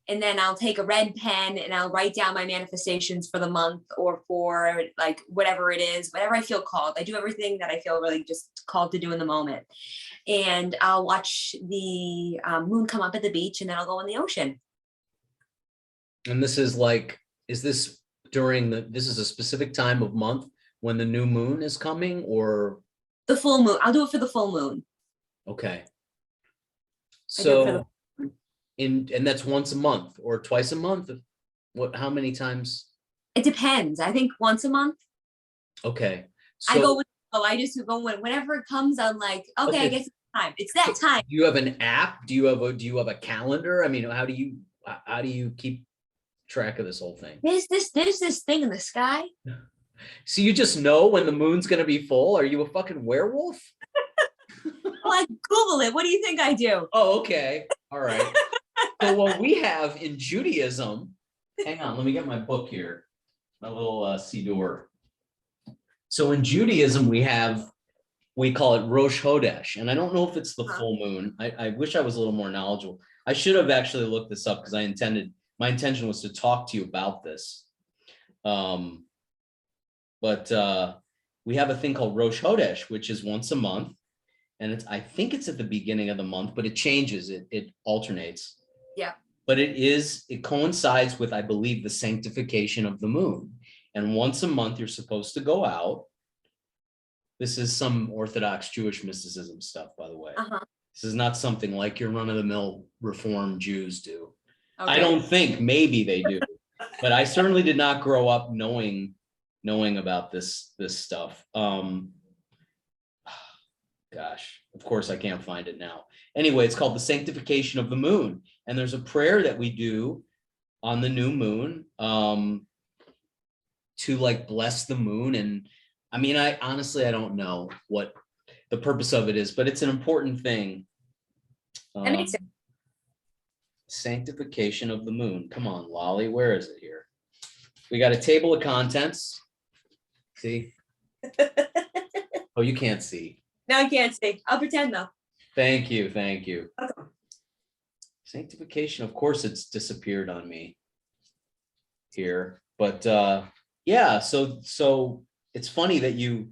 [SPEAKER 2] And then I'll take a red pen and I'll write down my manifestations for the month or for like whatever it is, whatever I feel called. I do everything that I feel really just called to do in the moment. And I'll watch the moon come up at the beach, and then I'll go in the ocean.
[SPEAKER 1] And this is like, is this this is a specific time of month when the new moon is coming, or?
[SPEAKER 2] The full moon. I'll do it for the full moon.
[SPEAKER 1] Okay. So, and that's once a month or twice a month? How many times?
[SPEAKER 2] It depends. I think once a month.
[SPEAKER 1] Okay.
[SPEAKER 2] So, I just go whenever it comes, I'm like, okay, I guess it's time. It's that time.
[SPEAKER 1] Do you have an app? Do you have a calendar? I mean, how do you keep track of this whole thing?
[SPEAKER 2] There's this thing in the sky.
[SPEAKER 1] So you just know when the moon's going to be full? Are you a fucking werewolf?
[SPEAKER 2] Well, I Google it. What do you think I do?
[SPEAKER 1] Oh, okay. All right. So what we have in Judaism, hang on, let me get my book here, my little Siddur. So in Judaism, we call it Rosh Hodesh, and I don't know if it's the full moon. I wish I was a little more knowledgeable. I should have actually looked this up because my intention was to talk to you about this. Um, but we have a thing called Rosh Hodesh, which is once a month. And I think it's at the beginning of the month, but it changes, it alternates.
[SPEAKER 2] Yeah.
[SPEAKER 1] But it coincides with, I believe, the sanctification of the moon. And once a month, you're supposed to go out. This is some Orthodox Jewish mysticism stuff, by the way.
[SPEAKER 2] Uh-huh.
[SPEAKER 1] This is not something like your run-of-the-mill Reform Jews do.
[SPEAKER 2] Okay.
[SPEAKER 1] I don't think, maybe they do, but I certainly did not grow up knowing about this stuff. Gosh, of course I can't find it now. Anyway, it's called the Sanctification of the Moon. And there's a prayer that we do on the new moon to like bless the moon. And I mean, I don't know what the purpose of it is, but it's an important thing.
[SPEAKER 2] That makes sense.
[SPEAKER 1] Sanctification of the moon. Come on, Lolli, where is it here? We got a table of contents. See? Oh, you can't see.
[SPEAKER 2] No, I can't see. I'll pretend though.
[SPEAKER 1] Thank you. Thank you. Okay. Sanctification, of course, it's disappeared on me here. But yeah, so it's funny that you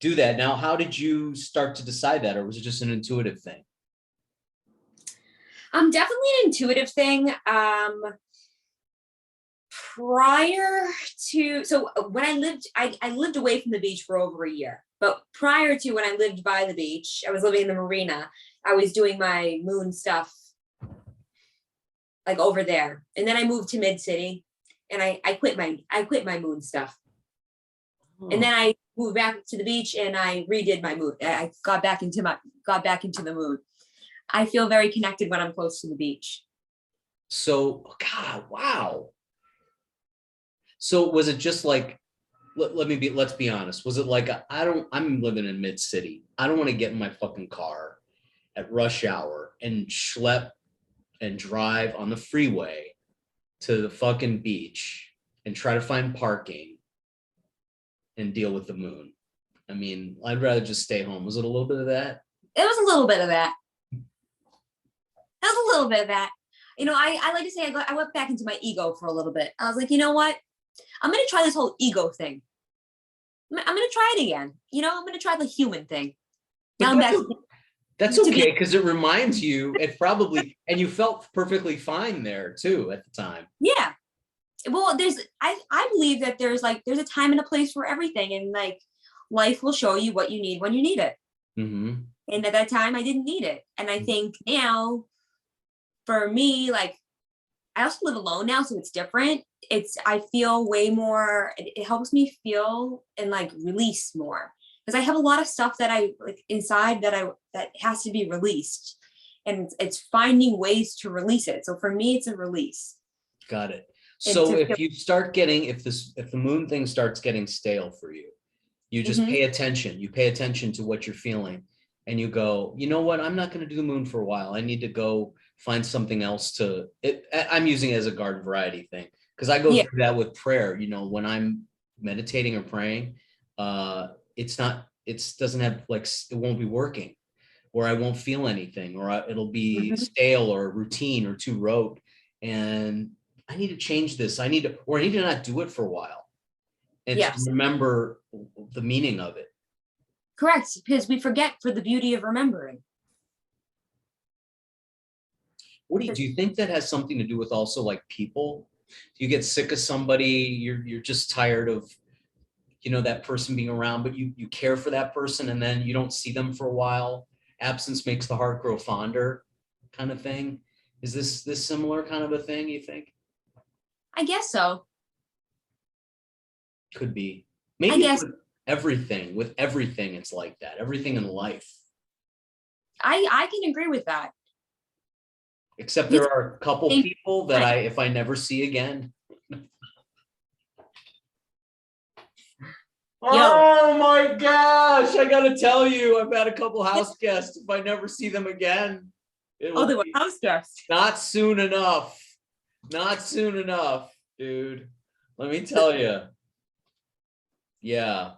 [SPEAKER 1] do that. Now, how did you start to decide that? Or was it just an intuitive thing?
[SPEAKER 2] Definitely an intuitive thing. Prior to, so when I lived away from the beach for over a year, but prior to when I lived by the beach, I was living in the marina. I was doing my moon stuff like over there. And then I moved to Mid City and I quit my moon stuff. Oh. And then I moved back to the beach and I redid my moon. I got back into the moon. I feel very connected when I'm close to the beach.
[SPEAKER 1] So, God, wow. So was it just like, let's be honest. Was it like, I'm living in Mid City. I don't want to get in my fucking car at rush hour and schlep and drive on the freeway to the fucking beach and try to find parking and deal with the moon. I mean, I'd rather just stay home. Was it a little bit of that?
[SPEAKER 2] It was a little bit of that. That was a little bit of that. You know, I like to say I went back into my ego for a little bit. I was like, you know what? I'm going to try this whole ego thing. I'm going to try it again. You know, I'm going to try the human thing. Now I'm back.
[SPEAKER 1] That's okay, because it reminds you, and you felt perfectly fine there too at the time.
[SPEAKER 2] Yeah. Well, I believe that there's a time and a place for everything, and like life will show you what you need when you need it. Mm-hmm. And at that time, I didn't need it. And I think now, for me, like I also live alone now, so it's different. I feel way more. It helps me feel and like release more. Because I have a lot of stuff that I like inside that has to be released, and it's finding ways to release it. So for me, it's a release. Got it.
[SPEAKER 1] So if the moon thing starts getting stale for you, you just pay attention. You pay attention to what you're feeling, and you go, you know what? I'm not going to do the moon for a while. I need to go find something else I'm using it as a garden variety thing, because I go through that with prayer. You know, when I'm meditating or praying, it doesn't have like, it won't be working, or I won't feel anything, or it'll be stale or routine or too rote. And I need to change this. I need to not do it for a while and to remember the meaning of it.
[SPEAKER 2] Correct. Because we forget for the beauty of remembering.
[SPEAKER 1] Do you think that has something to do with also like people? Do you get sick of somebody, you're just tired of, you know, that person being around, but you care for that person and then you don't see them for a while? Absence makes the heart grow fonder kind of thing. Is this similar kind of a thing, you think? I guess so. Could be. Maybe I guess with everything it's like that. Everything in life. I can agree with that. Except there are a couple people that if I never see again. Oh my gosh, I gotta tell you, I've had a couple house guests. If I never see them again, they were house guests. Not soon enough. Not soon enough, dude. Let me tell you. Yeah.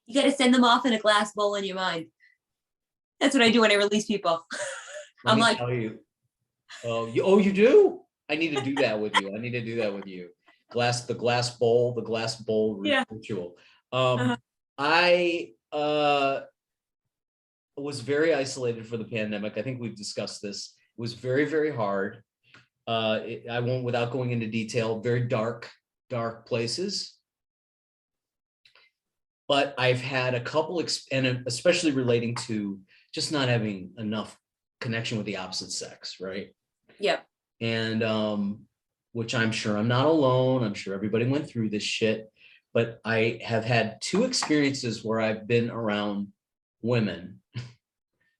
[SPEAKER 1] You gotta send them off in a glass bowl in your mind. That's what I do when I release people. I'm like, tell you. Oh, you do? I need to do that with you. the glass bowl
[SPEAKER 2] Yeah.
[SPEAKER 1] ritual.
[SPEAKER 2] Uh-huh.
[SPEAKER 1] I was very isolated for the pandemic. I think we've discussed this. It was very, very hard. I won't, without going into detail, very dark places. But I've had a couple, and especially relating to just not having enough connection with the opposite sex, right?
[SPEAKER 2] Yep.
[SPEAKER 1] And which I'm sure I'm not alone. I'm sure everybody went through this shit. But I have had 2 experiences where I've been around women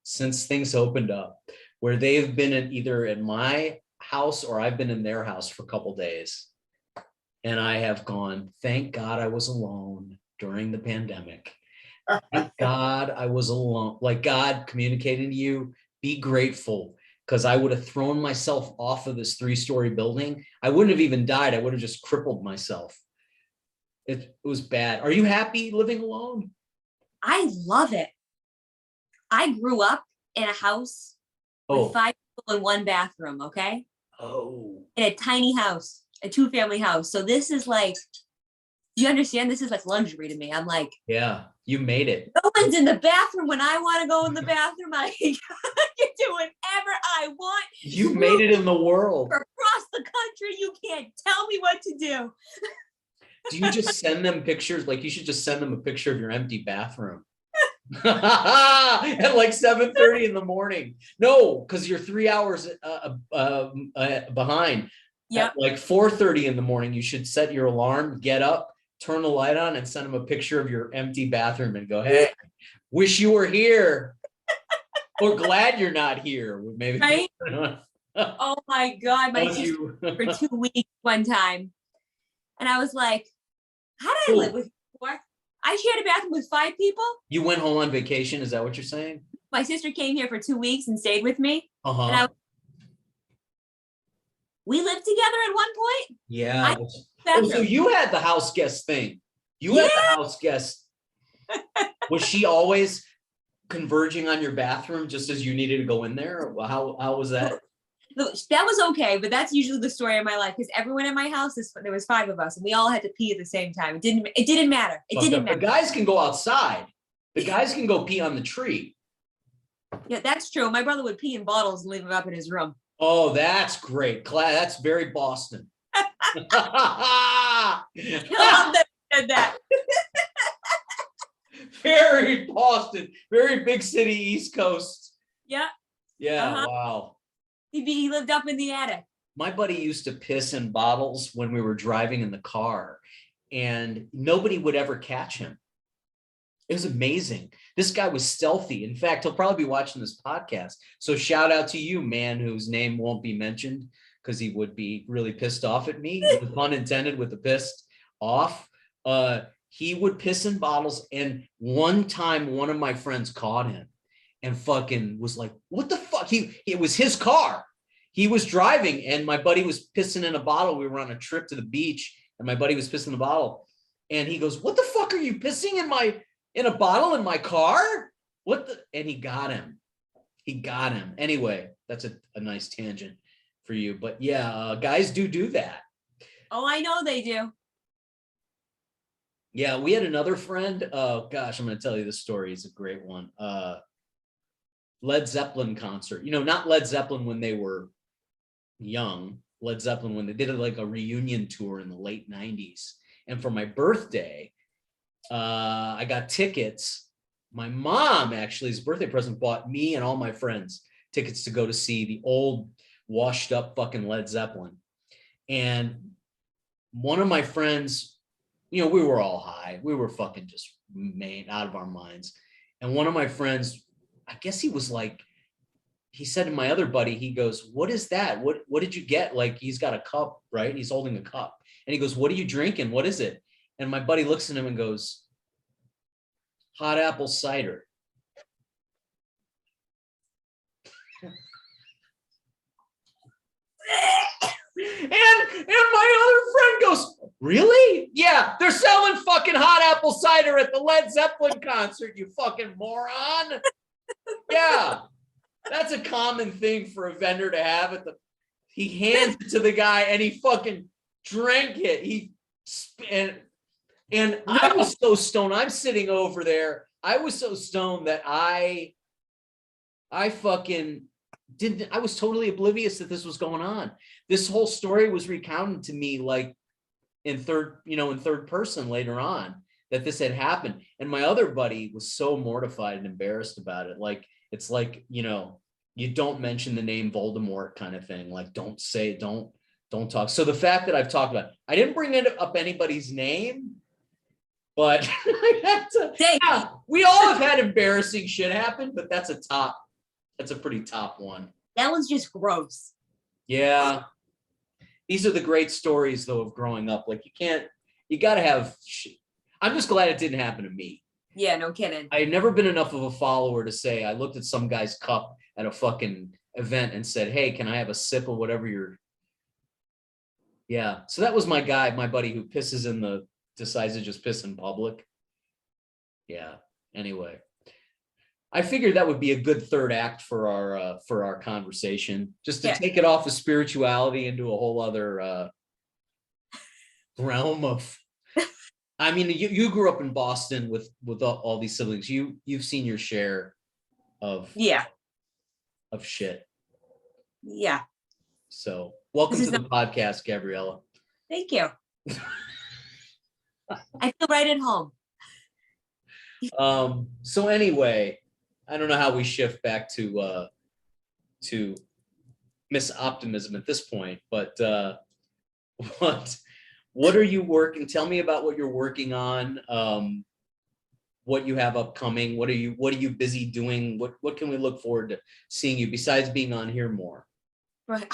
[SPEAKER 1] since things opened up, where they've been either at my house or I've been in their house for a couple days. And I have gone, thank God I was alone during the pandemic. Thank God I was alone. Like, God communicating to you, be grateful, because I would have thrown myself off of this 3-story building. I wouldn't have even died. I would have just crippled myself. It was bad. Are you happy living alone?
[SPEAKER 2] I love it. I grew up in a house with 5 people in 1 bathroom, okay?
[SPEAKER 1] Oh.
[SPEAKER 2] In a tiny house, a 2-family house. So this is like, do you understand? This is like luxury to me. I'm like,
[SPEAKER 1] yeah, you made it.
[SPEAKER 2] No one's in the bathroom when I want to go in the bathroom. I can do whatever I want.
[SPEAKER 1] You made it in the world.
[SPEAKER 2] Across the country, you can't tell me what to do.
[SPEAKER 1] Do you just send them pictures? Like, you should just send them a picture of your empty bathroom. At like 7:30 in the morning. No, because you're 3 hours behind.
[SPEAKER 2] Yeah.
[SPEAKER 1] At like 4:30 in the morning, you should set your alarm, get up, turn the light on, and send them a picture of your empty bathroom and go, hey, wish you were here. Or glad you're not here. Maybe.
[SPEAKER 2] Right? Oh my God. My sister for 2 weeks one time. And I was like, how did I live with you before? I shared a bathroom with 5 people.
[SPEAKER 1] You went home on vacation? Is that what you're saying?
[SPEAKER 2] My sister came here for 2 weeks and stayed with me.
[SPEAKER 1] Uh-huh.
[SPEAKER 2] We lived together at one point.
[SPEAKER 1] Yeah. Oh, so you had the house guest thing. You had the house guest. Was she always converging on your bathroom just as you needed to go in there? How was that?
[SPEAKER 2] That was okay, but that's usually the story of my life, because everyone in my house, there was 5 of us, and we all had to pee at the same time. It didn't matter. It didn't matter.
[SPEAKER 1] The guys can go outside. The guys can go pee on the tree.
[SPEAKER 2] Yeah, that's true. My brother would pee in bottles and leave them up in his room.
[SPEAKER 1] Oh, that's great. That's very Boston. I
[SPEAKER 2] love that you said that.
[SPEAKER 1] Very Boston. Very big city, East Coast.
[SPEAKER 2] Yeah.
[SPEAKER 1] Yeah. Wow.
[SPEAKER 2] He lived up in the attic.
[SPEAKER 1] My buddy used to piss in bottles when we were driving in the car, and nobody would ever catch him. It was amazing. This guy was stealthy. In fact, he'll probably be watching this podcast. So shout out to you, man, whose name won't be mentioned, because he would be really pissed off at me. Pun intended with the pissed off. He would piss in bottles. And one time, one of my friends caught him and fucking was like, what the fuck? It was his car. He was driving, and my buddy was pissing in a bottle. We were on a trip to the beach, and my buddy was pissing in a bottle. And he goes, what the fuck are you pissing in a bottle in my car? And he got him. Anyway, that's a nice tangent for you. But yeah, guys do that.
[SPEAKER 2] Oh, I know they do.
[SPEAKER 1] Yeah, we had another friend. Oh gosh, I'm going to tell you this story. It's a great one. Led Zeppelin concert. Not Led Zeppelin when they were young. Led Zeppelin when they did like a reunion tour in the late 90s. And for my birthday, I got tickets. My mom, actually, as a birthday present, bought me and all my friends tickets to go to see the old washed up fucking Led Zeppelin. And one of my friends, we were all high. We were fucking just made out of our minds. And one of my friends, I guess he was like, he said to my other buddy, he goes, what is that? What did you get? Like, he's got a cup, right? He's holding a cup. And he goes, what are you drinking? What is it? And my buddy looks at him and goes, hot apple cider. And my other friend goes, really? Yeah, they're selling fucking hot apple cider at the Led Zeppelin concert, you fucking moron. Yeah, that's a common thing for a vendor to have he hands it to the guy, and he fucking drank it. And I was so stoned. I'm sitting over there. I was so stoned that I fucking didn't, I was totally oblivious that this was going on. This whole story was recounted to me like in third person later on, that this had happened. And my other buddy was so mortified and embarrassed about it. Like, it's like, you don't mention the name Voldemort kind of thing. Like, don't talk. So the fact that I've talked about, I didn't bring up anybody's name, but yeah, we all have had embarrassing shit happen, but that's a pretty top one.
[SPEAKER 2] That was just gross.
[SPEAKER 1] Yeah. These are the great stories though of growing up. Like you gotta have shit. I'm just glad it didn't happen to me.
[SPEAKER 2] Yeah, no kidding.
[SPEAKER 1] I had never been enough of a follower to say, I looked at some guy's cup at a fucking event and said, hey, can I have a sip of whatever you're. Yeah. So that was my buddy who decides to just piss in public. Yeah. Anyway, I figured that would be a good third act for our conversation, just to take it off of spirituality into a whole other realm of. I mean, you grew up in Boston with all these siblings. You've seen your share of shit.
[SPEAKER 2] Yeah.
[SPEAKER 1] So welcome to the podcast, Gabriella.
[SPEAKER 2] Thank you. I feel right at home.
[SPEAKER 1] So anyway, I don't know how we shift back to Miss Optimism at this point, but what are you working? Tell me about what you're working on. What you have upcoming. What are you busy doing? What can we look forward to seeing you besides being on here more?
[SPEAKER 2] Right.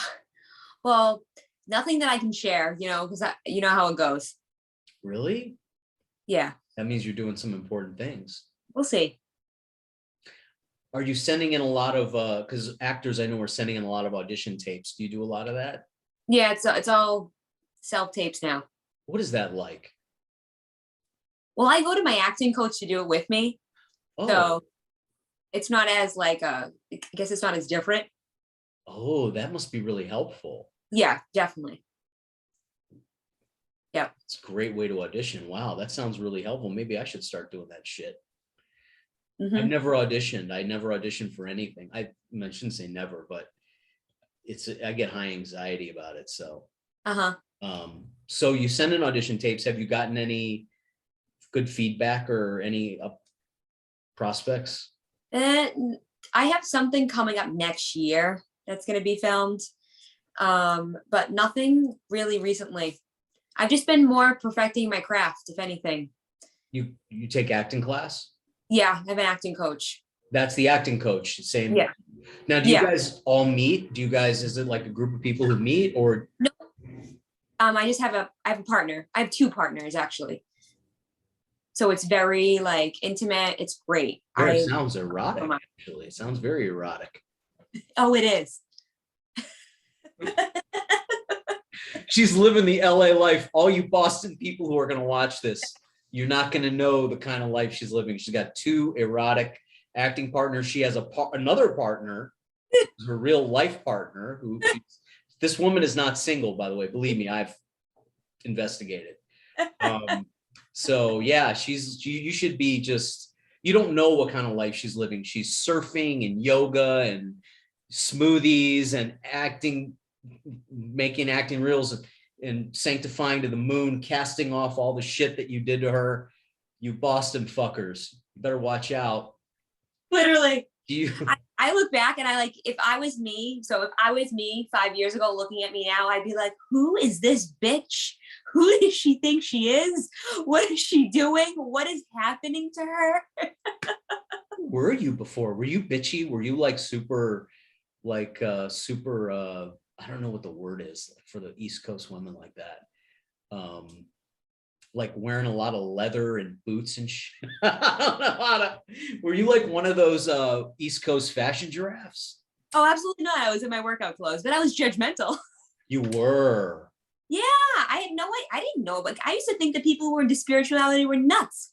[SPEAKER 2] Well, nothing that I can share, because you know how it goes.
[SPEAKER 1] Really?
[SPEAKER 2] Yeah.
[SPEAKER 1] That means you're doing some important things.
[SPEAKER 2] We'll see.
[SPEAKER 1] Are you sending in a lot of, because actors I know are sending in a lot of audition tapes. Do you do a lot of that?
[SPEAKER 2] Yeah, it's all self-tapes now.
[SPEAKER 1] What is that like?
[SPEAKER 2] Well, I go to my acting coach to do it with me. Oh. So it's not as I guess it's not as different.
[SPEAKER 1] Oh, that must be really helpful.
[SPEAKER 2] Yeah, definitely. Yeah.
[SPEAKER 1] It's a great way to audition. Wow, that sounds really helpful. Maybe I should start doing that shit. Mm-hmm. I've never auditioned. I never auditioned for anything. I shouldn't say never, but I get high anxiety about it. So. So you send in audition tapes. Have you gotten any good feedback or any prospects?
[SPEAKER 2] I have something coming up next year that's going to be filmed, but nothing really recently. I've just been more perfecting my craft, if anything.
[SPEAKER 1] You take acting class?
[SPEAKER 2] Yeah, I have an acting coach.
[SPEAKER 1] That's the acting coach saying.
[SPEAKER 2] Yeah.
[SPEAKER 1] Now, do you guys all meet? Is it like a group of people who meet or?
[SPEAKER 2] No. I have a partner. I have two partners actually. So it's very intimate. It's great.
[SPEAKER 1] It sounds erotic, actually. It sounds very erotic.
[SPEAKER 2] Oh, it is.
[SPEAKER 1] She's living the LA life. All you Boston people who are going to watch this, you're not going to know the kind of life she's living. She's got two erotic acting partners. She has another partner, her real life partner, this woman is not single, by the way. Believe me, I've investigated. So yeah, you should be you don't know what kind of life she's living. She's surfing and yoga and smoothies and acting, making acting reels and sanctifying to the moon, casting off all the shit that you did to her. You Boston fuckers, you better watch out.
[SPEAKER 2] Literally. I look back and if I was me 5 years ago looking at me now, I'd be like, who is this bitch? Who does she think she is? What is she doing? What is happening to her?
[SPEAKER 1] Who were you before? Were you bitchy? Were you super, I don't know what the word is for the East Coast women like that. Wearing a lot of leather and boots and shit. I don't know were you one of those East Coast fashion giraffes?
[SPEAKER 2] Oh, absolutely not. I was in my workout clothes, but I was judgmental.
[SPEAKER 1] You were. Yeah,
[SPEAKER 2] I didn't know. I used to think that people who were into spirituality were nuts.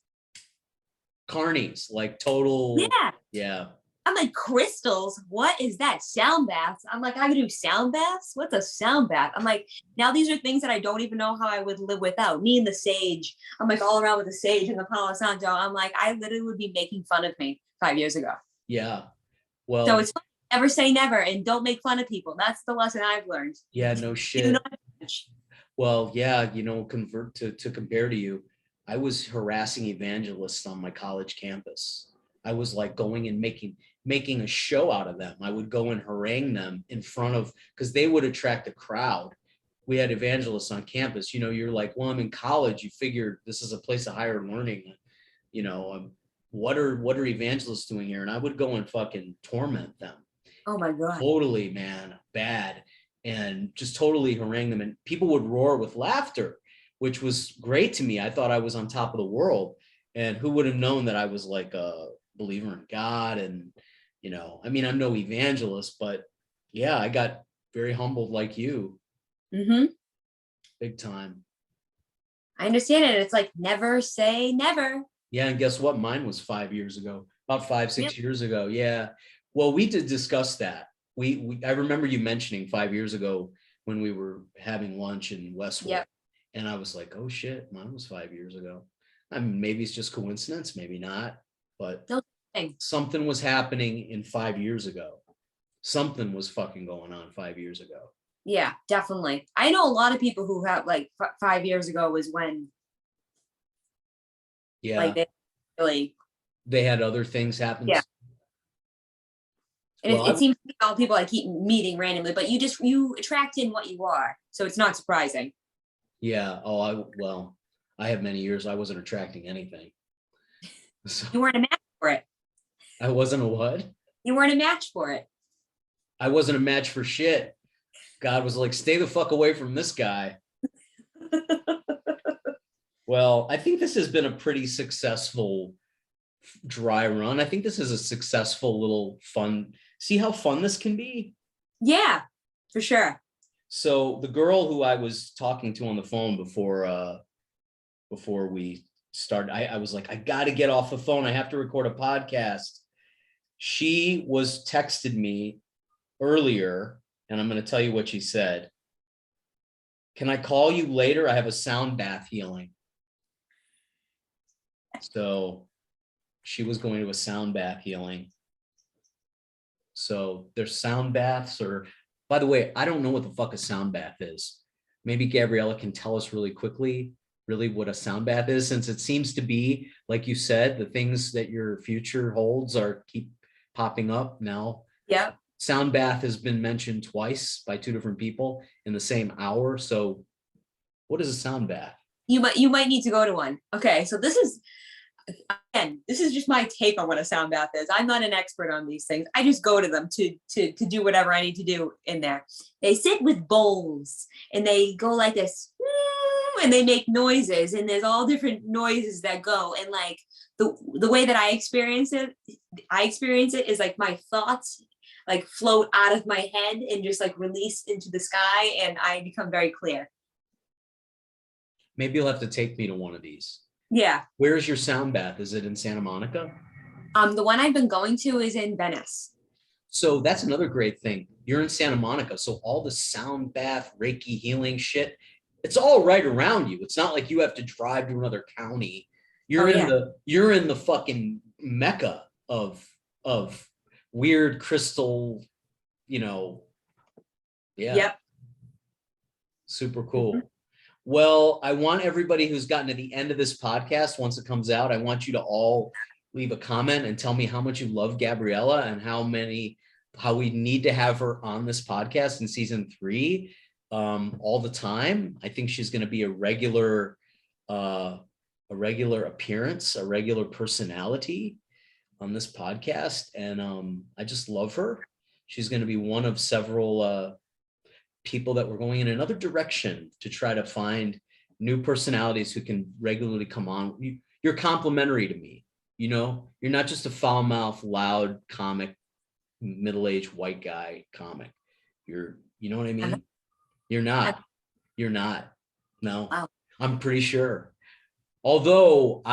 [SPEAKER 1] Carnies, total.
[SPEAKER 2] Yeah.
[SPEAKER 1] Yeah.
[SPEAKER 2] I'm like, crystals? What is that? Sound baths? I'm like, I could do sound baths? What's a sound bath? I'm like, now these are things that I don't even know how I would live without. Me and the sage. I'm like all around with the sage and the Palo Santo. I'm like, I literally would be making fun of me 5 years ago.
[SPEAKER 1] Yeah.
[SPEAKER 2] So
[SPEAKER 1] Well,
[SPEAKER 2] it's never say never and don't make fun of people. That's the lesson I've learned.
[SPEAKER 1] yeah, no
[SPEAKER 2] Do
[SPEAKER 1] shit.
[SPEAKER 2] not judge.
[SPEAKER 1] Well, yeah, convert to compare to you, I was harassing evangelists on my college campus. I was like going and making a show out of them. I would go and harangue them in front of, because they would attract a crowd. We had evangelists on campus. You're like, well, I'm in college. You figure this is a place of higher learning. You know, what are evangelists doing here? And I would go and fucking torment them.
[SPEAKER 2] Oh my God.
[SPEAKER 1] Totally, man, bad, and just totally harangue them, and people would roar with laughter, which was great to me. I thought I was on top of the world, and who would have known that I was like a believer in God? And I mean, I'm no evangelist, but yeah, I got very humbled like you, big time.
[SPEAKER 2] I understand it. It's like never say never.
[SPEAKER 1] Yeah, and guess what? Mine was 5 years ago, about five,
[SPEAKER 2] Yep.
[SPEAKER 1] 6 years ago. Yeah. Well, we did discuss that. I remember you mentioning 5 years ago when we were having lunch in Westwood.
[SPEAKER 2] Yep.
[SPEAKER 1] And I was like, oh shit, mine was 5 years ago. I mean, maybe it's just coincidence, maybe not, but
[SPEAKER 2] No thing.
[SPEAKER 1] something was happening in 5 years ago. Something was fucking going on 5 years ago.
[SPEAKER 2] Yeah, definitely. I know a lot of people who have like 5 years ago was when
[SPEAKER 1] Yeah.
[SPEAKER 2] like they really,
[SPEAKER 1] They had other things happen.
[SPEAKER 2] Yeah. and
[SPEAKER 1] Well,
[SPEAKER 2] it seems to be all people I keep meeting randomly, but you attract in what you are. So it's not surprising.
[SPEAKER 1] Yeah. Well, I have many years. I wasn't attracting anything. So
[SPEAKER 2] You weren't a match for it.
[SPEAKER 1] I wasn't a what?
[SPEAKER 2] You weren't a match for it.
[SPEAKER 1] I wasn't a match for shit. God was like, stay the fuck away from this guy. Well, I think this has been a pretty successful dry run. I think this is a successful little fun. See how fun this can be?
[SPEAKER 2] Yeah, for sure.
[SPEAKER 1] So the girl who I was talking to on the phone before we started, I was like, I got to get off the phone. I have to record a podcast. She was texted me earlier, and I'm going to tell you what she said. Can I call you later? I have a sound bath healing. So she was going to a sound bath healing. So there's sound baths, or by the way, I don't know what the fuck a sound bath is. Maybe Gabriella can tell us really quickly, really what a sound bath is, since it seems to be, like you said, the things that your future holds keep popping up now.
[SPEAKER 2] Yep.
[SPEAKER 1] Sound bath has been mentioned twice by two different people in the same hour. So what is a sound bath?
[SPEAKER 2] You might need to go to one. Okay, so this is just my take on what a sound bath is. I'm not an expert on these things. I just go to them to do whatever I need to do in there. They sit with bowls and they go like this, and they make noises, and there's all different noises that go. And like the way that I experience it is like my thoughts like float out of my head and just like release into the sky, and I become very clear.
[SPEAKER 1] Maybe you'll have to take me to one of these.
[SPEAKER 2] Yeah.
[SPEAKER 1] Where's your sound bath? Is it in Santa Monica?
[SPEAKER 2] The one I've been going to is in Venice.
[SPEAKER 1] So that's another great thing. You're in Santa Monica, so all the sound bath, Reiki healing shit, it's all right around you. It's not like you have to drive to another county. You're in the fucking mecca of weird crystal, yeah.
[SPEAKER 2] Yep.
[SPEAKER 1] Super cool.
[SPEAKER 2] Mm-hmm.
[SPEAKER 1] Well, I want everybody who's gotten to the end of this podcast, once it comes out, I want you to all leave a comment and tell me how much you love Gabriella and how we need to have her on this podcast in season 3 all the time. I think she's going to be a regular appearance, a regular personality on this podcast. And I just love her. She's going to be one of several people that we're going in another direction to try to find new personalities who can regularly come on. You're complimentary to me. You're not just a foul mouth, loud comic, middle-aged white guy comic. You know what I mean? You're not. No,
[SPEAKER 2] Wow.
[SPEAKER 1] I'm pretty sure. Although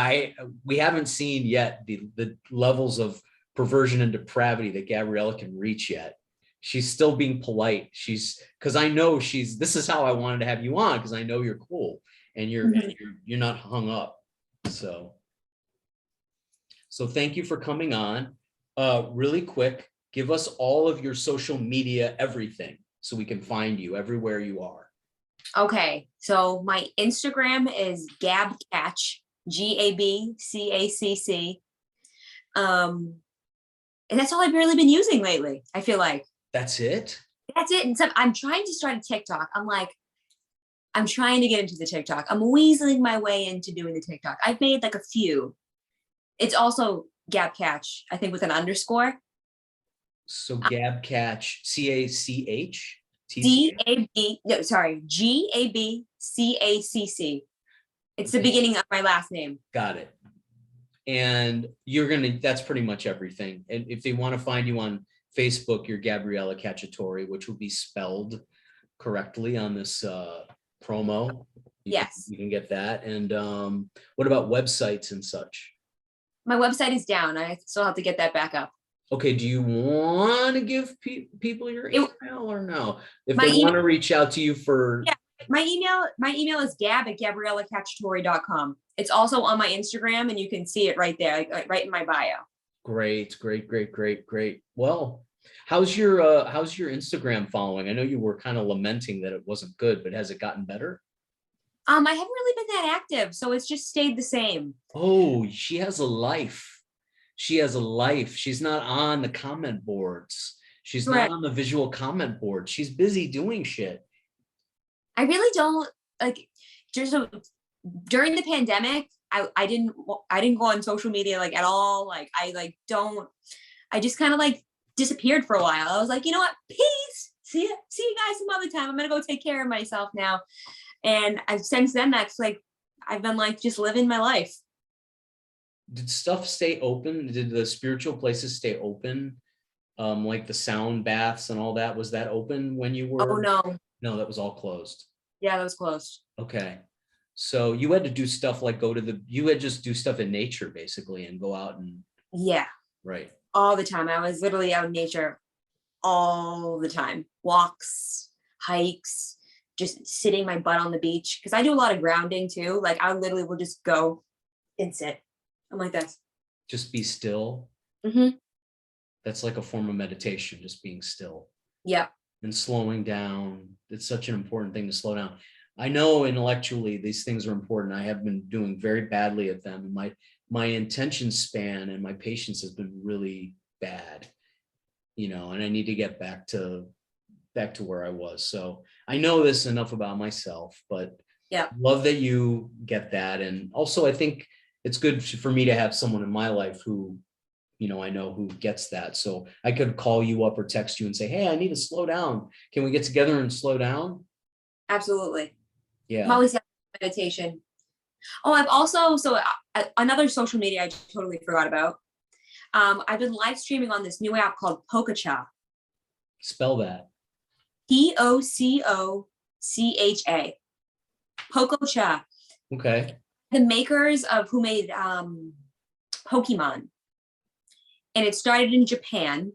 [SPEAKER 1] we haven't seen yet the levels of perversion and depravity that Gabriella can reach yet. She's still being polite. Because I know this is how I wanted to have you on, because I know you're cool and you're not hung up. So thank you for coming on. Really quick, give us all of your social media, everything, so we can find you everywhere you are.
[SPEAKER 2] Okay, so my Instagram is GabCacc, GABCACC. And that's all I've really been using lately, I feel like.
[SPEAKER 1] That's it?
[SPEAKER 2] That's it. And so I'm trying to start a TikTok. I'm trying to get into the TikTok. I'm weaseling my way into doing the TikTok. I've made like a few. It's also GabCacc, I think, with an underscore.
[SPEAKER 1] So GabCacc, CACH?
[SPEAKER 2] GABCACC. It's the beginning of my last name.
[SPEAKER 1] Got it. And that's pretty much everything. And if they want to find you on Facebook, you're Gabriella Cacciatore, which will be spelled correctly on this promo.
[SPEAKER 2] Yes.
[SPEAKER 1] You can get that. And what about websites and such?
[SPEAKER 2] My website is down. I still have to get that back up.
[SPEAKER 1] Okay, do you want to give people your email or no? If they want to reach out to you for...
[SPEAKER 2] Yeah, my email is gab@gabriellacacciatore.com. It's also on my Instagram, and you can see it right there, right in my bio.
[SPEAKER 1] Great. Well, how's your Instagram following? I know you were kind of lamenting that it wasn't good, but has it gotten better?
[SPEAKER 2] I haven't really been that active, so it's just stayed the same.
[SPEAKER 1] Oh, she has a life. She's not on the comment boards. She's not on the visual comment board. She's busy doing shit.
[SPEAKER 2] I really don't like. During the pandemic, I didn't go on social media like at all. Like I just kind of like disappeared for a while. I was like, you know what? Peace. See you guys some other time. I'm gonna go take care of myself now. And since then, that's like I've been like just living my life.
[SPEAKER 1] Did stuff stay open? Did the spiritual places stay open? Like the sound baths and all that, was that open when you were?
[SPEAKER 2] Oh no.
[SPEAKER 1] No, that was all closed.
[SPEAKER 2] Yeah, that was closed.
[SPEAKER 1] Okay. So you had to do stuff like you had just do stuff in nature basically and go out and.
[SPEAKER 2] Yeah.
[SPEAKER 1] Right.
[SPEAKER 2] All the time. I was literally out in nature all the time. Walks, hikes, just sitting my butt on the beach. Cause I do a lot of grounding too. Like I literally will just go and sit. I'm like this.
[SPEAKER 1] Just be still.
[SPEAKER 2] Mm-hmm.
[SPEAKER 1] That's like a form of meditation, just being still.
[SPEAKER 2] Yeah.
[SPEAKER 1] And slowing down. It's such an important thing to slow down. I know intellectually these things are important. I have been doing very badly at them. And my attention span and my patience has been really bad, and I need to get back to where I was. So I know this enough about myself, but
[SPEAKER 2] yeah,
[SPEAKER 1] love that you get that. And also I think it's good for me to have someone in my life who, I know who gets that. So I could call you up or text you and say, hey, I need to slow down. Can we get together and slow down?
[SPEAKER 2] Absolutely.
[SPEAKER 1] Yeah.
[SPEAKER 2] I'm always having meditation. Oh, I've also, another social media I totally forgot about. I've been live streaming on this new app called Pococha.
[SPEAKER 1] Spell that.
[SPEAKER 2] Pococha. Pococha.
[SPEAKER 1] Okay.
[SPEAKER 2] The makers of who made Pokemon. And it started in Japan.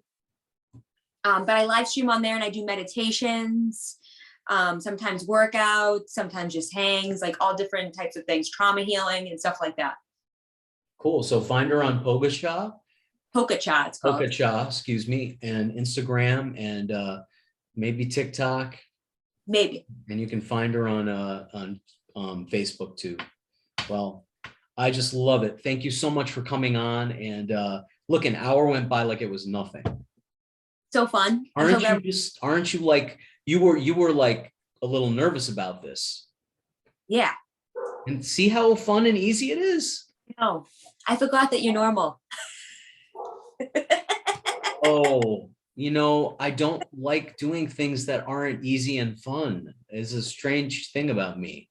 [SPEAKER 2] But I live stream on there and I do meditations, sometimes workouts, sometimes just hangs, like all different types of things, trauma healing and stuff like that.
[SPEAKER 1] Cool. So find her on Pococha.
[SPEAKER 2] Pococha, it's called.
[SPEAKER 1] Pococha, excuse me, and Instagram and maybe TikTok.
[SPEAKER 2] Maybe.
[SPEAKER 1] And you can find her on Facebook too. Well, I just love it. Thank you so much for coming on. And look, an hour went by like it was nothing.
[SPEAKER 2] So fun.
[SPEAKER 1] Aren't you like you were like a little nervous about this?
[SPEAKER 2] Yeah.
[SPEAKER 1] And see how fun and easy it is.
[SPEAKER 2] No, I forgot that you're normal.
[SPEAKER 1] Oh, I don't like doing things that aren't easy and fun. It's a strange thing about me.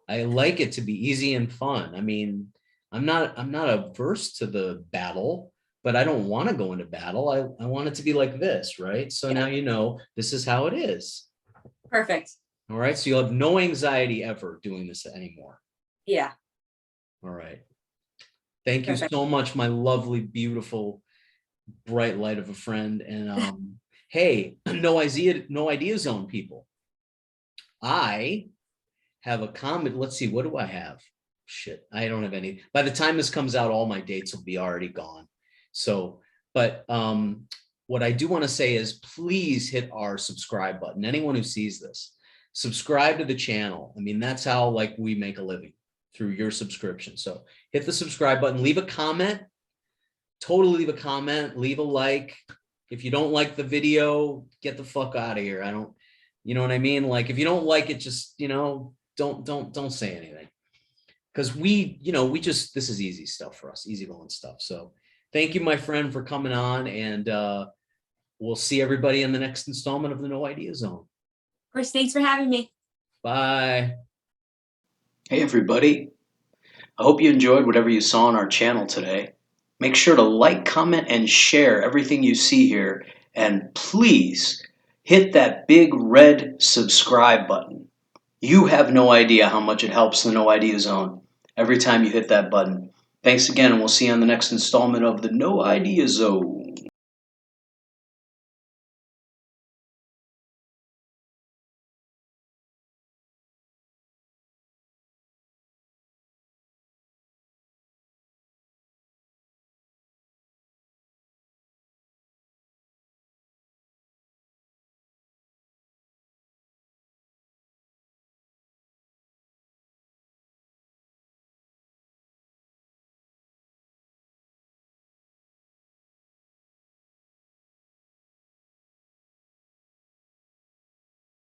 [SPEAKER 1] I like it to be easy and fun. I mean, I'm not averse to the battle, but I don't want to go into battle. I want it to be like this, right? So now this is how it is.
[SPEAKER 2] Perfect.
[SPEAKER 1] All right. So you'll have no anxiety ever doing this anymore.
[SPEAKER 2] Yeah.
[SPEAKER 1] All right. Thank you so much, my lovely, beautiful bright light of a friend. And hey, no idea zone people. I have a comment. Let's see, what do I have? Shit, I don't have any. By the time this comes out, all my dates will be already gone. So, but what I do want to say is please hit our subscribe button. Anyone who sees this, subscribe to the channel. I mean, that's how like we make a living, through your subscription. So hit the subscribe button, leave a comment, totally leave a comment, leave a like. If you don't like the video, get the fuck out of here. I don't, you know what I mean? Like if you don't like it, just, don't say anything. Because we just, this is easy stuff for us, easy going stuff. So thank you, my friend, for coming on, and we'll see everybody in the next installment of the No Idea Zone.
[SPEAKER 2] Of course, thanks for having me.
[SPEAKER 1] Bye.
[SPEAKER 3] Hey everybody, I hope you enjoyed whatever you saw on our channel today. Make sure to like, comment, and share everything you see here, and please hit that big red subscribe button. You have no idea how much it helps the No Idea Zone every time you hit that button. Thanks again, and we'll see you on the next installment of the No Idea Zone.